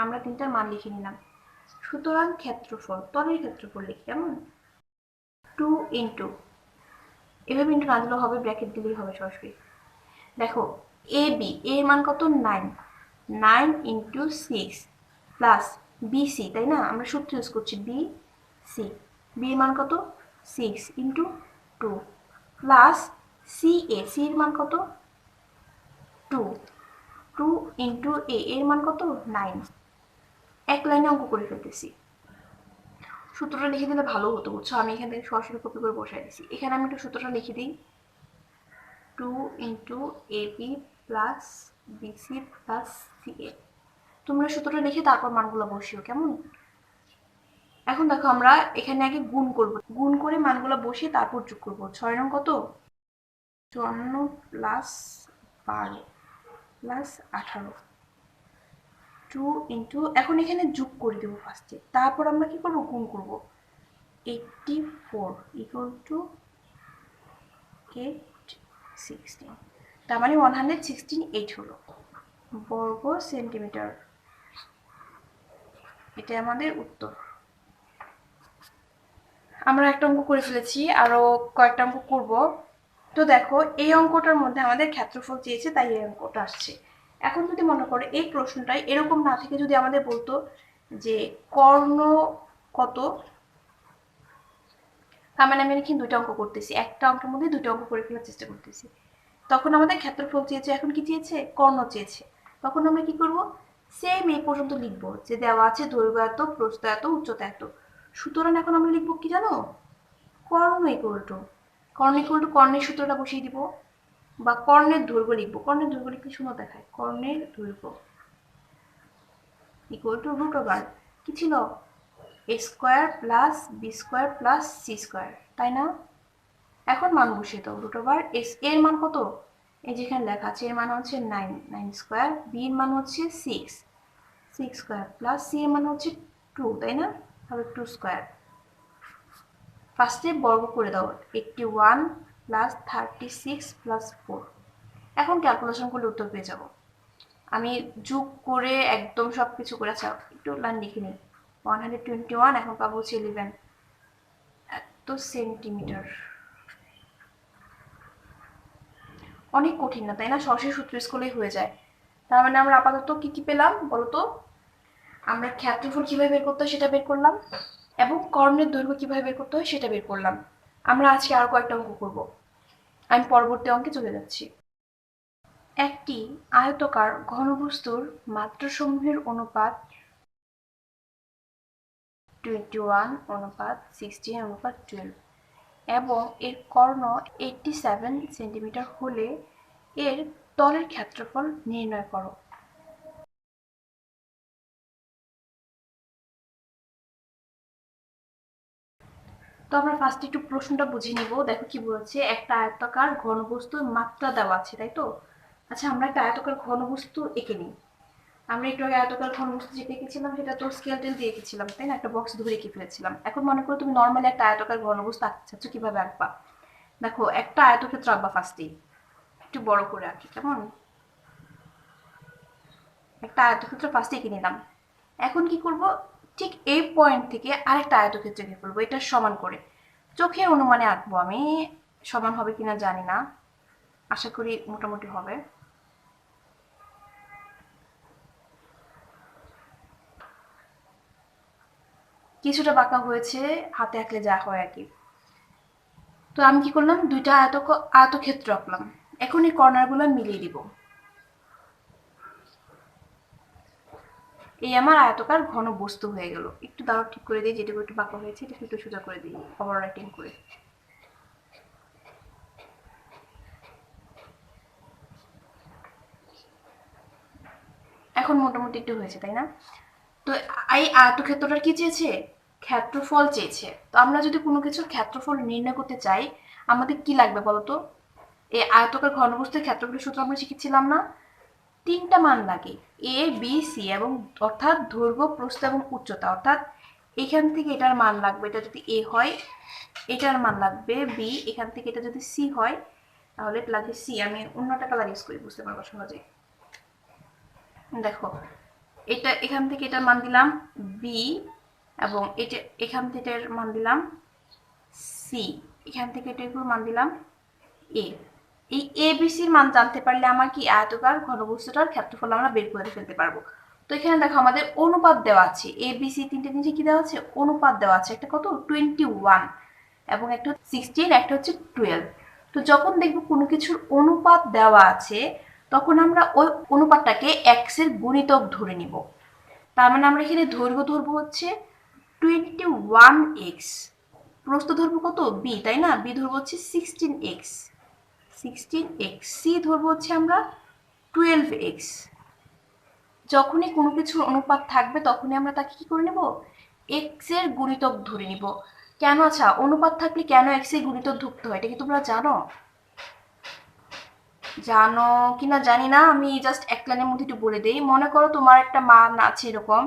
আমরা তিনটার মান লিখে নিলাম। সুতরাং ক্ষেত্রফল, তলের ক্ষেত্রফল লিখি কেমন, 2 ইন্টু, এভাবে ইন্টু না দিলেও হবে, ব্র্যাকেট দিলেই হবে সরাসরি। দেখো এ বি, এর মান কত 9, 9 ইন্টু 6 প্লাস বিসি, তাই না, আমরা সূত্র ইউজ করছি বি সি, বি এর মান কত 6 ইন্টু 2 প্লাস সি এ, সি এর মান কত 2, 2 ইন্টু এ, এর মান কত 9। এক লাইনে অঙ্ক করে ফেলতেছি। সূত্রটা লিখে দিলে ভালো হতো, বুঝছো, আমি এখান থেকে সরাসরি কপি করে বসাই দিচ্ছি। এখানে আমি একটু সূত্রটা লিখে দিই, 2 into AB plus BC plus CA. তোমরা সূত্রটা লিখে তারপর মানগুলো বসিও কেমন। এখন দেখো আমরা এখানে আগে গুণ করব, গুণ করে মানগুলো বসিয়ে তারপর যোগ করব। 6 নং কত 54 প্লাস 12 প্লাস 18, 2 ইন্টু, এখন এখানে যোগ করে দেবো ফার্স্টে, তারপর আমরা কি করব গুণ করব। 84 ইকুয়াল টু 816, তার মানে 116 হলো বর্গ সেন্টিমিটার। এটা আমাদের উত্তর। আমরা একটা অঙ্ক করে ফেলেছি, আরো কয়েকটা অঙ্ক করব। তো দেখো এই অঙ্কটার মধ্যে আমাদের ক্ষেত্রফল চেয়েছে, তাই এই অঙ্কটা আসছে। এখন যদি মনে করো এই প্রশ্নটাই এরকম না থেকে যদি আমাদের বলতো যে কর্ণ কত, তার মানে আমি এখানে দুইটা অঙ্ক করতেছি, একটা অঙ্কের মধ্যে দুটো অঙ্ক করে ফেলার চেষ্টা করতেছি। তখন আমাদের ক্ষেত্রফল চেয়েছে, এখন কি চেয়েছে কর্ণ চেয়েছে। তখন আমরা কি করব, সেম এই পর্যন্ত লিখবো যে দেওয়া আছে দৈর্ঘ্য এত, প্রস্থ এত, উচ্চতা এত। সুতরাং এখন আমরা লিখবো কি জানো, কর্ণ ইকুয়াল টু, কর্ণ ইকুয়াল টু কর্ণের সূত্রটা বসিয়ে দিব, বা কর্ণের দৈর্ঘ্য লিখবো। কর্ণের দৈর্ঘ্য লিখতে শূন্য দেখায়, কর্ণের দৈর্ঘ্য ইকুয়াল টু রুট ওভার কি ছিল, A square plus B square plus C square, তাই না। এখন মান বসিয়ে দাও, রুট ওভার এস এর মান কত, এই যেখানে লেখা আছে, এর মান হচ্ছে 9, 9 স্কোয়ার, বি এর মান হচ্ছে 6, 6 স্কোয়ার প্লাস সি এর মান হচ্ছে 2, তাই না, তাহলে 2 স্কোয়ার। ফার্স্টে বর্গ করে দাও, 81 প্লাস 36 প্লাস 4। এখন ক্যালকুলেশন করলে উত্তর পেয়ে যাব। আমি যোগ করে একদম সব কিছু করে, আচ্ছা একটু লাইন লিখে নিই, 121, এখন পাবো হচ্ছে 11 এত সেন্টিমিটার। অনেক কঠিন না, তাই না, সরাসরি সূত্র ইউজ করলেই হয়ে যায়। তার মানে আমরা আপাতত কি কি পেলাম বলতো, আমরা ক্ষেত্রফল কিভাবে বের করতে হয় সেটা বের করলাম, এবং কর্ণের দৈর্ঘ্য কিভাবে বের করতে হয় সেটা বের করলাম। আমরা আজকে আরো কয়েকটা অঙ্ক করব, আমি পরবর্তী অঙ্কে চলে যাচ্ছি। একটি আয়তকার ঘনবস্তুর মাত্রাসমূহের অনুপাত 21 অনুপাত 16 অনুপাত 12 এবং এর কর্ণ 87 সেন্টিমিটার হলে এর তলের ক্ষেত্রফল নির্ণয় করো। তো আমরা ফার্স্ট একটু প্রশ্নটা বুঝে নিব। দেখো কি বলছে, একটা আয়তাকার ঘনবস্তুর মাত্রা দেওয়া আছে, তাই তো। আচ্ছা আমরা একটা আয়তাকার ঘনবস্তু এঁকে নিই। আমরা একটু আগে আয়তাকার ঘনবস্তু যেটা এঁকেছিলাম সেটা তো স্কেল টেল দিয়ে এঁকেছিলাম, তাই না, একটা বক্স ধরে এঁকে ফেলেছিলাম। এখন মনে করো তুমি নর্মালি একটা আয়তাকার ঘনবস্তু আঁকতে চাচ্ছ, কিভাবে আঁকবা। দেখো একটা আয়তক্ষেত্র আঁকবা, ফার্স্টেই একটু বড় করে আঁকি কেমন, একটা আয়তক্ষেত্র ফার্স্টে এঁকে নিলাম। এখন কি করব, ঠিক এই পয়েন্ট থেকে আরেকটা আয়তক্ষেত্র এঁকে ফেলবো, এটা সমান করে। চোখের অনুমানে আঁকবো আমি, সমান হবে কিনা জানি না, আশা করি মোটামুটি হবে। কিছুটা বাঁকা হয়েছে, হাতে আঁকলে যা হয় আর কি। তো আমি কি করলাম, দুইটা আয়তক্ষেত্র আঁকলাম। এখন এই কর্নারগুলো মিলিয়ে দিব। এই আমার আয়তকার ঘন বস্তু হয়ে গেল। একটু দাঁড়াও, ঠিক করে দিই, যেটুকু একটু বাঁকা হয়েছে এটা একটু সোজা করে দিই, ওভার রাইটিং করে। এখন মোটামুটি একটু হয়েছে, তাই না। তো এই আয়তক্ষেত্রটার কি চেয়েছে, ক্ষেত্রফল চেয়েছে। তো আমরা যদি কোনো কিছুর ক্ষেত্রফল নির্ণয় করতে চাই, আমাদের কি লাগবে বলতো, এই আয়তকার ঘনবস্তুর ক্ষেত্রফলের সূত্র আমরা শিখেছিলাম না? 3টা মান লাগে, এ বি সি, এবং অর্থাৎ দৈর্ঘ্য, প্রস্থ এবং উচ্চতা। অর্থাৎ এখান থেকে এটার মান লাগবে, এটা যদি এ হয় এটার মান লাগবে বি, এখান থেকে এটা যদি সি হয় তাহলে লাগবে সি। আমি অন্যটা কালার ইউজ করি, বুঝতে পারবো সহজে। দেখো এটা এখান থেকে এটার মান দিলাম বি, এবং এটা এখান থেকে এটার মান দিলাম সি, এখান থেকে এটার মান দিলাম এ। এই এ বি সির মান জানতে পারলে আমার কি আয়তকার ঘনবস্তুটার ক্ষেত্রফল আমরা বের করে ফেলতে পারবো। তো এখানে দেখো আমাদের অনুপাত দেওয়া আছে, এ বি সি তিনটে জিনিস কি দেওয়া আছে, অনুপাত দেওয়া আছে। একটা কত 21 এবং একটা 16, একটা হচ্ছে 12। তো যখন দেখবো কোনো কিছুর অনুপাত দেওয়া আছে তখন আমরা ওই অনুপাতটাকে এক্স এর গুণিতক ধরে নিব। তার মানে আমরা এখানে দৈর্ঘ্য ধরবো হচ্ছে 21x, প্রস্থ ধরবো কত বি, তাই না? বি ধরবো হচ্ছে 16x, সি ধরবো হচ্ছে আমরা 12x। যখনই কোনো কিছুর অনুপাত থাকবে তখনই আমরা তাকে কি করে নেব, এক্স এর গুণিতক ধরে নিব। কেন? আচ্ছা, অনুপাত থাকলে কেন এক্স এর গুণিতক ধরতে হয় এটা কি তোমরা জানো? জানো কিনা জানি না, আমি জাস্ট এক লাইনের মধ্যে একটু বলে দিই। মনে করো তোমার একটা মান আছে এরকম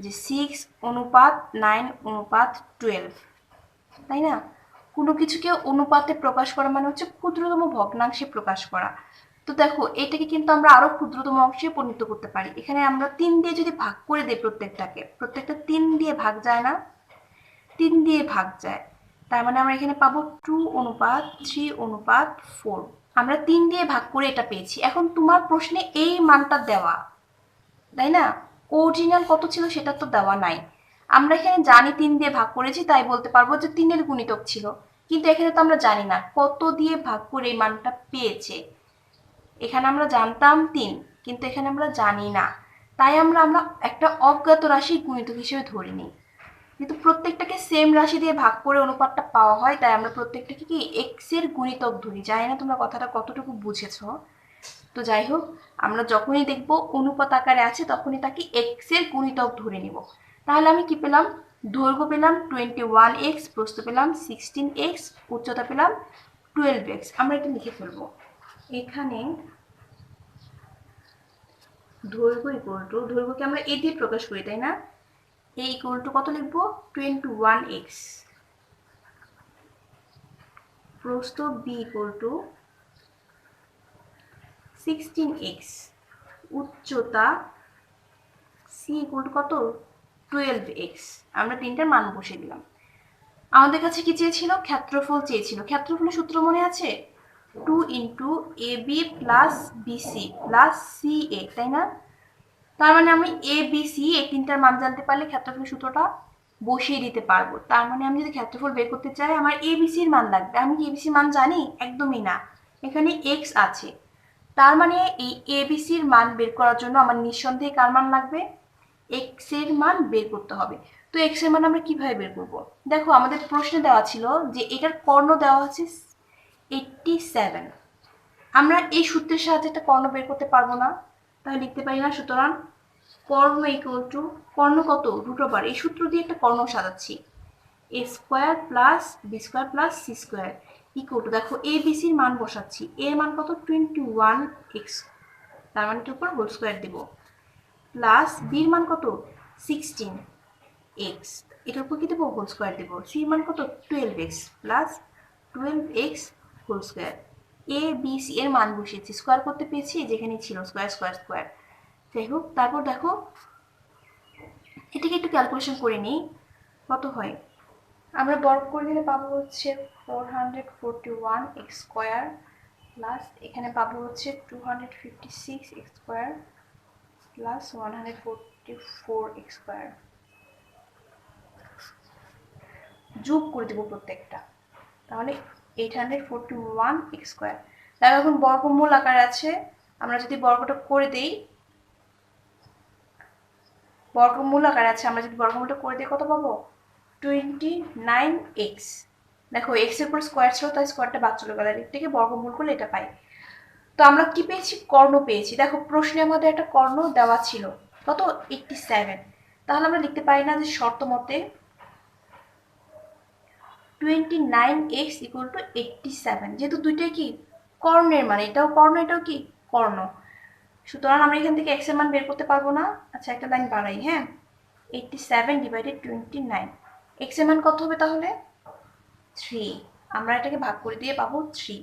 যে 6:9:12, তাই না? কোনো কিছুকে অনুপাতে প্রকাশ করা মানে হচ্ছে ক্ষুদ্রতম ভগ্নাংশে প্রকাশ করা। তো দেখো এটাকে কিন্তু আমরা আরো ক্ষুদ্রতম অংশে পরিণত করতে পারি। এখানে আমরা 3 দিয়ে যদি ভাগ করে দিই, প্রত্যেকটা 3 দিয়ে ভাগ যায় না, 3 দিয়ে ভাগ যায়। তার মানে আমরা এখানে পাবো 2:3:4। আমরা 3 দিয়ে ভাগ করে এটা পেয়েছি। এখন তোমার প্রশ্নে এই মানটা দেওয়া, তাই না? অরিজিনাল কত ছিল সেটা তো দেওয়া নাই। আমরা এখানে জানি 3 দিয়ে ভাগ করেছি, তাই বলতে পারবো যে 3 এর গুণিতক ছিল। কিন্তু এখানে তো আমরা জানি না কত দিয়ে ভাগ করে এই মানটা পেয়েছে। এখানে আমরা জানতাম 3, কিন্তু এখানে আমরা জানি না, তাই আমরা একটা অজ্ঞাত রাশি গুণিতক হিসেবে ধরে নিই। কিন্তু প্রত্যেকটাকে সেম রাশি দিয়ে ভাগ করে অনুপাতটা পাওয়া হয়, তাই আমরা প্রত্যেকটাকে কি এক্স এর গুণিতক ধরি। জানি না তোমরা কথাটা কতটুকু বুঝেছো। তো যাই হোক, আমরা যখনই দেখব অনুপাত আকারে আছে তখনই তাকে এক্স এর গুণিতক ধরে নিব। তাহলে আমি কি পেলাম, দৈর্ঘ্য পেলাম 21x, প্রস্থ পেলাম 16x, উচ্চতা পেলাম 12x। আমরা এটা লিখে ফেলবো। এখানে দৈর্ঘ্যকে আমরা এ দিয়ে প্রকাশ করি, তাই না? এ ইকুয়াল টু কত লিখবো, 21x। প্রস্থ বি ইকুয়াল টু 16x, উচ্চতা সি ইকুয়াল টু কত, 12x। আমরা তিনটার মান বসিয়ে দিলাম। আমাদের কাছে কি চেয়েছিল, ক্ষেত্রফল চেয়েছিল। ক্ষেত্রফলের সূত্র মনে আছে, 2 into A B plus BC plus C A, তাই না? তার মানে আমি এ বি সি এই তিনটার মান জানতে পারলে ক্ষেত্রফলের সূত্রটা বসিয়ে দিতে পারবো। তার মানে আমি যদি ক্ষেত্রফল বের করতে চাই আমার এ বি সির মান লাগবে। আমি কি এ বি সির মান জানি? একদমই না। এখানে এক্স আছে, তার মানে এই এ বি সির মান বের করার জন্য আমার নিঃসন্দেহে কার মান লাগবে, এক্স এর মান বের করতে হবে। তো এক্স এর মান আমরা কিভাবে বের করব? দেখো আমাদের প্রশ্নে দেওয়া ছিল যে এটার কর্ণ দেওয়া আছে 87। আমরা এই সূত্রের সাহায্যে একটা কর্ণ বের করতে পারবো না, তাহলে লিখতে পারি না। সুতরাং কর্ণ ইকুয়াল টু, কর্ণ কত, √, এই সূত্র দিয়ে একটা কর্ণ সাজাচ্ছি, A square plus B square plus C square equal to, দেখো এ বি সির মান বসাচ্ছি। এর মান কত, 21x, তার মানে এটার উপর হোল স্কোয়ার দেবো, প্লাস বির মান কত, 16x, এটার উপর কি দেবো, হোল স্কোয়ার দেবো। সির মান কত, 12x, plus 12x whole square. A B C এর মান বসিয়েছি, স্কোয়ার করতে পেয়েছি, যেখানে ছিল স্কোয়ার স্কোয়ার স্কোয়ার। যাই হোক, তারপর দেখো এটাকে একটু ক্যালকুলেশন করে নিই কত হয়। আমরা বর্গ করে দিলে পাবো হচ্ছে 441x স্কোয়ার, প্লাস এখানে পাবো হচ্ছে 256x square, plus 144x square. যোগ করে দেবো প্রত্যেকটা, তাহলে 841x স্কোয়ার। দেখো এখন বর্গমূল আকারে আছে, আমরা যদি বর্গটা করে দিই, আমরা যদি বর্গমূলটা করে দিই কত পাবো, 29x। দেখো এক্স এর উপর স্কোয়ার ছিল তাই স্কোয়ারটা বাদ চলে গেল, এটাকে বর্গমূল করলে এটা পাই। তো আমরা কি পেয়েছি, কর্ণ পেয়েছি। দেখো প্রশ্নে আমাদের একটা কর্ণ দেওয়া ছিল কত, 87। তাহলে আমরা লিখতে পারি না যে শর্ত মতে 29x ইকুয়াল টু 87, যেহেতু দুইটাই কি কর্ণের মান, এটাও কর্ণ এটাও কি কর্ণ। সুতরাং আমরা এখান থেকে এক্স এর মান বের করতে পারবো না। আচ্ছা একটা লাইন বাড়াই, হ্যাঁ, 87 ডিভাইডেড 29, এক্স এর মান কত হবে তাহলে 3। আমরা এটাকে ভাগ করে দিয়ে পাবো 3।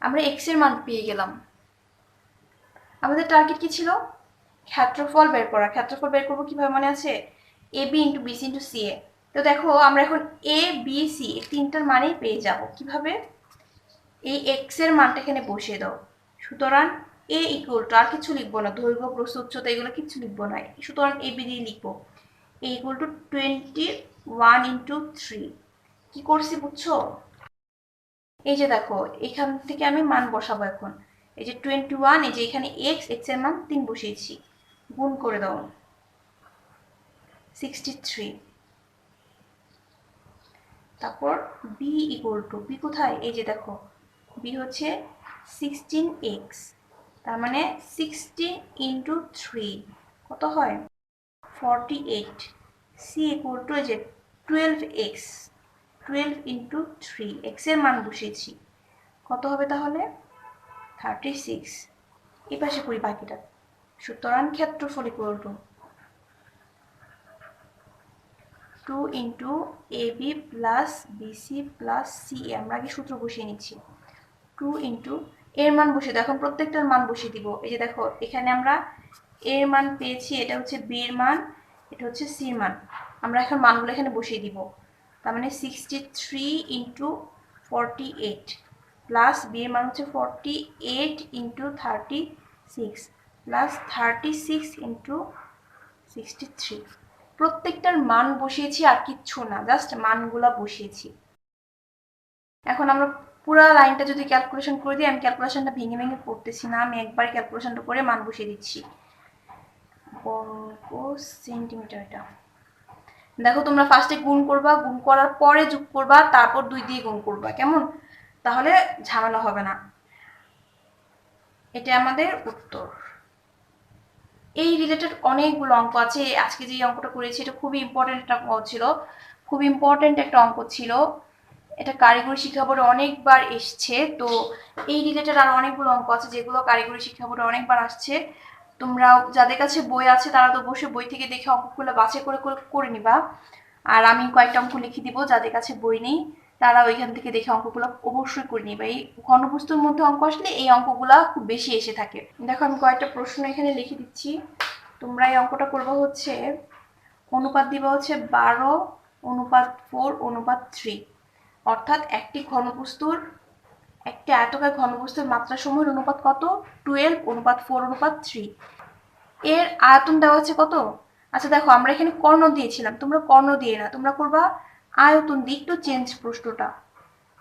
আমরা এক্স এর মান পেয়ে গেলাম। আমাদের টার্গেট কি ছিল, ক্ষেত্রফল বের করা। ক্ষেত্রফল বের করবো কিভাবে মনে আছে, A B into BC into C A. তো দেখো আমরা এখন এ বি সি এই তিনটার মানেই পেয়ে যাব কিভাবে, এই এক্স এর মানটা এখানে বসিয়ে দাও। সুতরাং এ ইকুয়াল টু, আর কিছু লিখবো না, দৈর্ঘ্য প্রস্থ উচ্চতা এগুলো কিছু লিখবো না, সুতরাং এ বি দিয়ে লিখবো। এ ইকুয়াল টু 21 ইন্টু 3। কি করছি বুঝছো, এই যে দেখো এখান থেকে আমি মান বসাবো এখন। এই যে 21, এই যে এখানে এক্স, এক্স এর মান 3 বসিয়েছি, গুণ করে দাও 63। তারপর বি ইকুয়াল টু, বি কোথায়, এই যে দেখো বি হচ্ছে 16x, তার মানে 16 ইন্টু 3 কত হয় 48। সি ইকুয়াল টু, এই যে 12x, 12 ইন্টু 3, এক্স এর মান বসিয়েছি, কত হবে তাহলে 36। এই পাশে করি বাকিটা। সুতরাং ক্ষেত্রফল equal to 2 into A B plus BC plus C A. আমরা আগে সূত্র বসিয়ে নিচ্ছি, 2 ইন্টু এর মান বসিয়ে দাও, এখন প্রত্যেকটার মান বসিয়ে দিব। এই যে দেখো এখানে আমরা এর মান পেয়েছি, এটা হচ্ছে বি এর মান, এটা হচ্ছে সি এর মান। আমরা এখন মানগুলো এখানে বসিয়ে দিব। তার মানে 63 ইন্টু 48 প্লাস বি এর মান হচ্ছে 48 ইন্টু 36 প্লাস 36 ইন্টু 63। প্রত্যেকটার মান বসিয়েছি আর কিচ্ছু না, জাস্ট মানগুলা বসিয়েছি। এখন আমরা পুরো লাইনটা যদি ক্যালকুলেশন করে দিই, আমি ক্যালকুলেশনটা ভেঙে ভেঙে করতেছি না, আমি একবার ক্যালকুলেশনটা করে মান বসিয়ে দিচ্ছি। বর্গ সেন্টিমিটার, এটা দেখো তোমরা ফার্স্টে গুণ করবা, গুণ করার পরে যোগ করবা, তারপর 2 দিয়ে গুণ করবা, কেমন, তাহলে ঝামেলা হবে না। এটা আমাদের উত্তর। এই রিলেটেড অনেকগুলো অঙ্ক আছে, আজকে যে অঙ্কটা করেছি এটা খুবই ইম্পর্টেন্ট একটা অঙ্ক ছিল, খুব ইম্পর্টেন্ট একটা অঙ্ক ছিল, এটা কারিগরি শিক্ষা বোর্ডে অনেকবার এসছে। তো এই রিলেটেড আরো অনেকগুলো অঙ্ক আছে যেগুলো কারিগরি শিক্ষা বোর্ডে অনেকবার আসছে। তোমরা যাদের কাছে বই আছে তারা তো বসে বই থেকে দেখে অঙ্কগুলো বাছাই করে করে নিবা, আর আমি কয়েকটা অঙ্ক লিখে দিব, যাদের কাছে বই নেই তারা ওইখান থেকে দেখে অঙ্কগুলো অবশ্যই করে নিবা। এই ঘনবস্তুর মধ্যে অঙ্ক আসলে এই অঙ্কগুলা খুব বেশি এসে থাকে। দেখো আমি কয়েকটা প্রশ্ন এখানে লিখে দিচ্ছি, তোমরা এই অঙ্কটা করবা হচ্ছে অনুপাত দিবা হচ্ছে 12:4:3, অর্থাৎ একটি ঘনবস্তুর, একটি আয়তকার ঘনবস্তুর মাত্রা সমূহের অনুপাত কত 12:4:3। এর আয়তন দেওয়া আছে কত, আচ্ছা দেখো আমরা এখানে কর্ণ দিয়েছিলাম, তোমরা কর্ণ দিয়ে না, তোমরা করবা আয়তন দিয়ে, একটু চেঞ্জ প্রশ্নটা।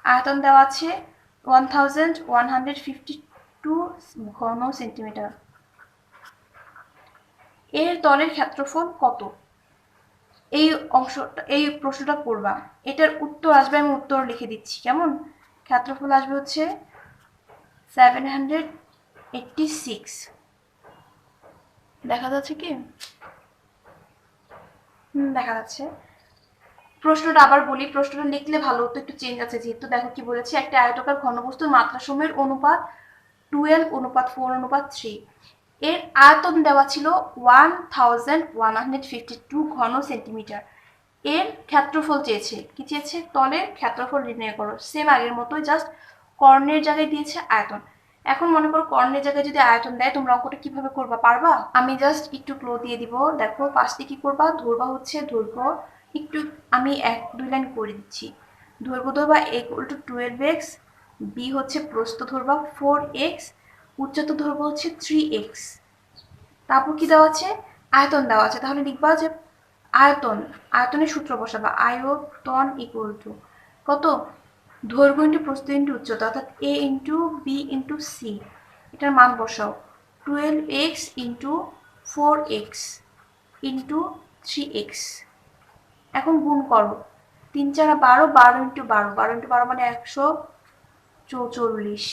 আয়তন দেওয়া আছে 1152 ঘন সেন্টিমিটার। এর তলের ক্ষেত্রফল কত, এই অংশটা, এই প্রশ্নটা করবা, এটার উত্তর আসবে, আমি উত্তর লিখে দিচ্ছি কেমন। ক্ষেত্রফল আসবে হচ্ছে 786। দেখা যাচ্ছে কি, দেখা যাচ্ছে। প্রশ্নটা আবার বলি, প্রশ্নটা লিখলে ভালো হতো, একটু চেঞ্জ আছে যেহেতু। দেখো কি বলেছে, একটা আয়তকার ঘনবস্তুর মাত্রাসমূহের অনুপাত 12:4:3। এর আয়তন দেওয়া ছিল 1152 ঘন সেন্টিমিটার। এর ক্ষেত্রফল চেয়েছে, কি চেয়েছে, তলের ক্ষেত্রফল নির্ণয় করো। সেম আগের মতোই, জাস্ট কর্ণের জায়গায় দিয়েছে আয়তন। এখন মনে করো কর্ণের জায়গায় যদি আয়তন দেয়, তোমরা অঙ্কটা কিভাবে করবা পারবা, আমি জাস্ট একটু ক্লো দিয়ে দিব। দেখো ফার্স্টে কি করবা, ধরবা হচ্ছে দৈর্ঘ্য, একটু আমি 1-2 লাইন করে দিচ্ছি। দৈর্ঘ্য ধরবা ইকুয়াল টু 12x, বি হচ্ছে প্রস্থ ধরবা 4x, উচ্চতা ধরবা হচ্ছে 3x। তারপর কি দেওয়া আছে, আয়তন দেওয়া আছে, তাহলে লিখবা যে আয়তন, আয়তনের সূত্র বসাবা, আয়তন ইকুয়াল টু কত, দৈর্ঘ্য ইন্টু প্রস্থ ইন্টু উচ্চতা, অর্থাৎ এ ইন্টু বি ইন্টু সি, এটার মান বসাও 12x into 4x into 3x। এখন গুণ করো, 3×4 12, 12 ইন্টু 12, 12 ইন্টু 12 মানে 144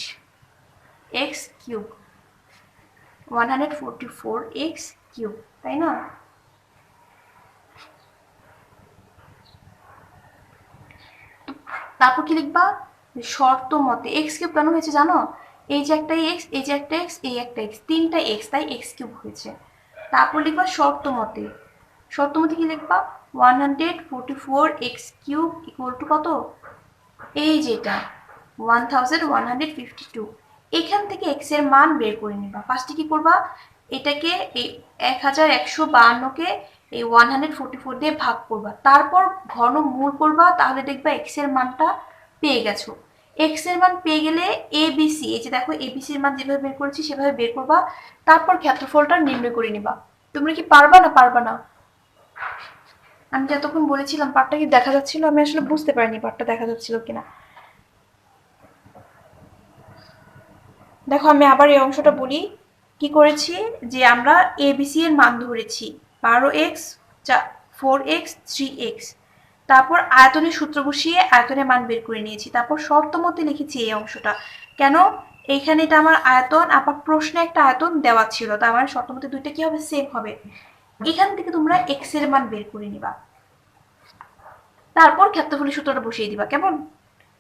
x কিউব, 144x কিউব, তাই না। তারপর কি লিখবা, শর্ত মতে এক্স কিউব কেন হয়েছে জানো, এই যে একটা এক্স, এই যে একটা এক্স, এই একটা এক্স, তিনটা এক্স, তাই এক্স কিউব হয়েছে। তারপর লিখবা শর্ত মতে। শর্ত মতে কি লিখবা? 144 এক্স কিউব ইকুয়াল টু কত? এই যেটা 1152। এখান থেকে এক্স এর মান বের করে নিবা। ফার্স্টে কি করবা? এটাকে এই 1152কে এই 144 দিয়ে ভাগ করবা, তারপর ঘনমূল করবা, তাহলে দেখবা এক্স এর মানটা পেয়ে গেছো। এক্স এর মান পেয়ে গেলে এবিসি, এই যে দেখো এবিসির মান যেভাবে বের করেছি সেভাবে বের করবা, তারপর ক্ষেত্রফলটা নির্ণয় করে নিবা। তোমরা কি পারবা না পারবা না? আমি যতক্ষণ বলেছিলাম পার্টটা কি দেখা যাচ্ছিল? আমি আসলে বুঝতে পারিনি পার্টটা দেখা যাচ্ছিল কিনা। দেখো আমি আবার এই অংশটা বলি। কি করেছি? যে আমরা এবিসি এর মান ধরেছি 12x, 4x, 3x। তারপর আয়তনের সূত্র বসিয়ে আয়তনের মান বের করে নিয়েছি। তারপর শর্ত মতে লিখেছি এই অংশটা। কেন? এইখানে এটা আমার আয়তন, আবার প্রশ্নে একটা আয়তন দেওয়া ছিল, তার মানে শর্ত মতে দুইটা কি হবে? সেম হবে। এখান থেকে তোমরা এক্স এর মান বের করে নিবা, তারপর ক্ষেত্রফলের সূত্রটা বসিয়ে দিবা। কেমন?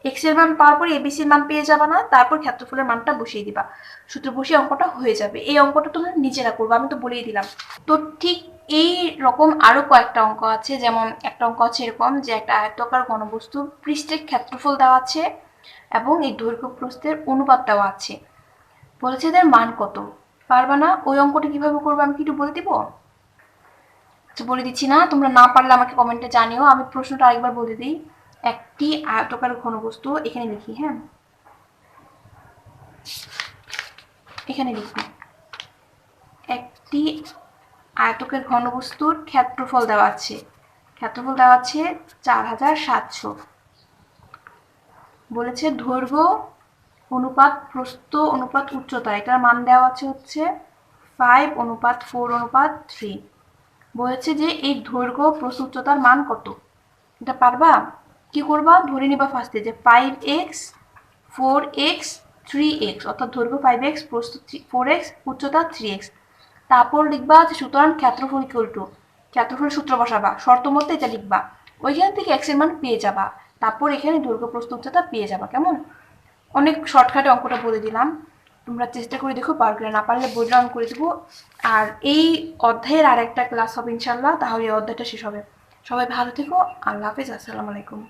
এক্স এর মান পাওয়ার পর এবিসির মান পেয়ে যাবা না, তারপর ক্ষেত্রফলের মানটা বসিয়ে দিবা। সূত্র বসিয়ে অঙ্কটা হয়ে যাবে। এই অঙ্কটা তোমরা নিজেরা করবে, আমি তো বলেই দিলাম। তো ঠিক এই রকম আরো কয়েকটা অঙ্ক আছে। যেমন একটা অঙ্ক আছে এরকম, যে একটা আয়তাকার ঘনবস্তু পৃষ্ঠের ক্ষেত্রফল দেওয়া আছে এবং এই দৈর্ঘ্য প্রস্থের অনুপাত দেওয়া আছে, বলেছে এদের মান কত। পারবা না? ওই অঙ্কটা কিভাবে করবে আমি কি একটু বলে দিব? বলে দিচ্ছি না, তোমরা না পারলে আমাকে কমেন্টে জানিও। আমি প্রশ্নটা আরেকবার বলে দিই। একটি আয়তাকার ঘনবস্তু, এখানে লিখি, হ্যাঁ এখানে লিখি, একটি আয়তকের ঘনবস্তুর ক্ষেত্রফল দেওয়া আছে। ক্ষেত্রফল দেওয়া আছে 4700। বলেছে দৈর্ঘ্য অনুপাত প্রস্থ অনুপাত উচ্চতা, এটার মান দেওয়া আছে হচ্ছে 5:4:3। বলেছে যে এই দৈর্ঘ্য প্রস্থ উচ্চতার মান কত। এটা পারবা? কি করবা? ধরে নিবা ফার্স্টে যে 5x, 4x, 3x, অর্থাৎ দৈর্ঘ্য 5x, প্রস্থ 4x, উচ্চতা 3x। তারপর লিখবা যে সুতরাং ক্ষেত্রফল ইকুয়াল টু, ক্ষেত্রফলের সূত্র বসাবা, শর্ত মতে এটা লিখবা, ওইখান থেকে x এর মান পেয়ে যাবা, তারপর এখানে দৈর্ঘ্য প্রস্থ উচ্চতা পেয়ে যাবা। কেমন? অনেক শর্টকাটে অঙ্কটা বলে দিলাম, তোমরা চেষ্টা করে দেখো, পারবে না পারলে বইটা অন করে দেবো। আর এই অধ্যায়ের আর একটা ক্লাস হবে ইনশাল্লাহ, তাহলে এই অধ্যায়টা শেষ হবে। সবাই ভালো থেকো। আল্লাহ হাফেজ। আসসালামু আলাইকুম।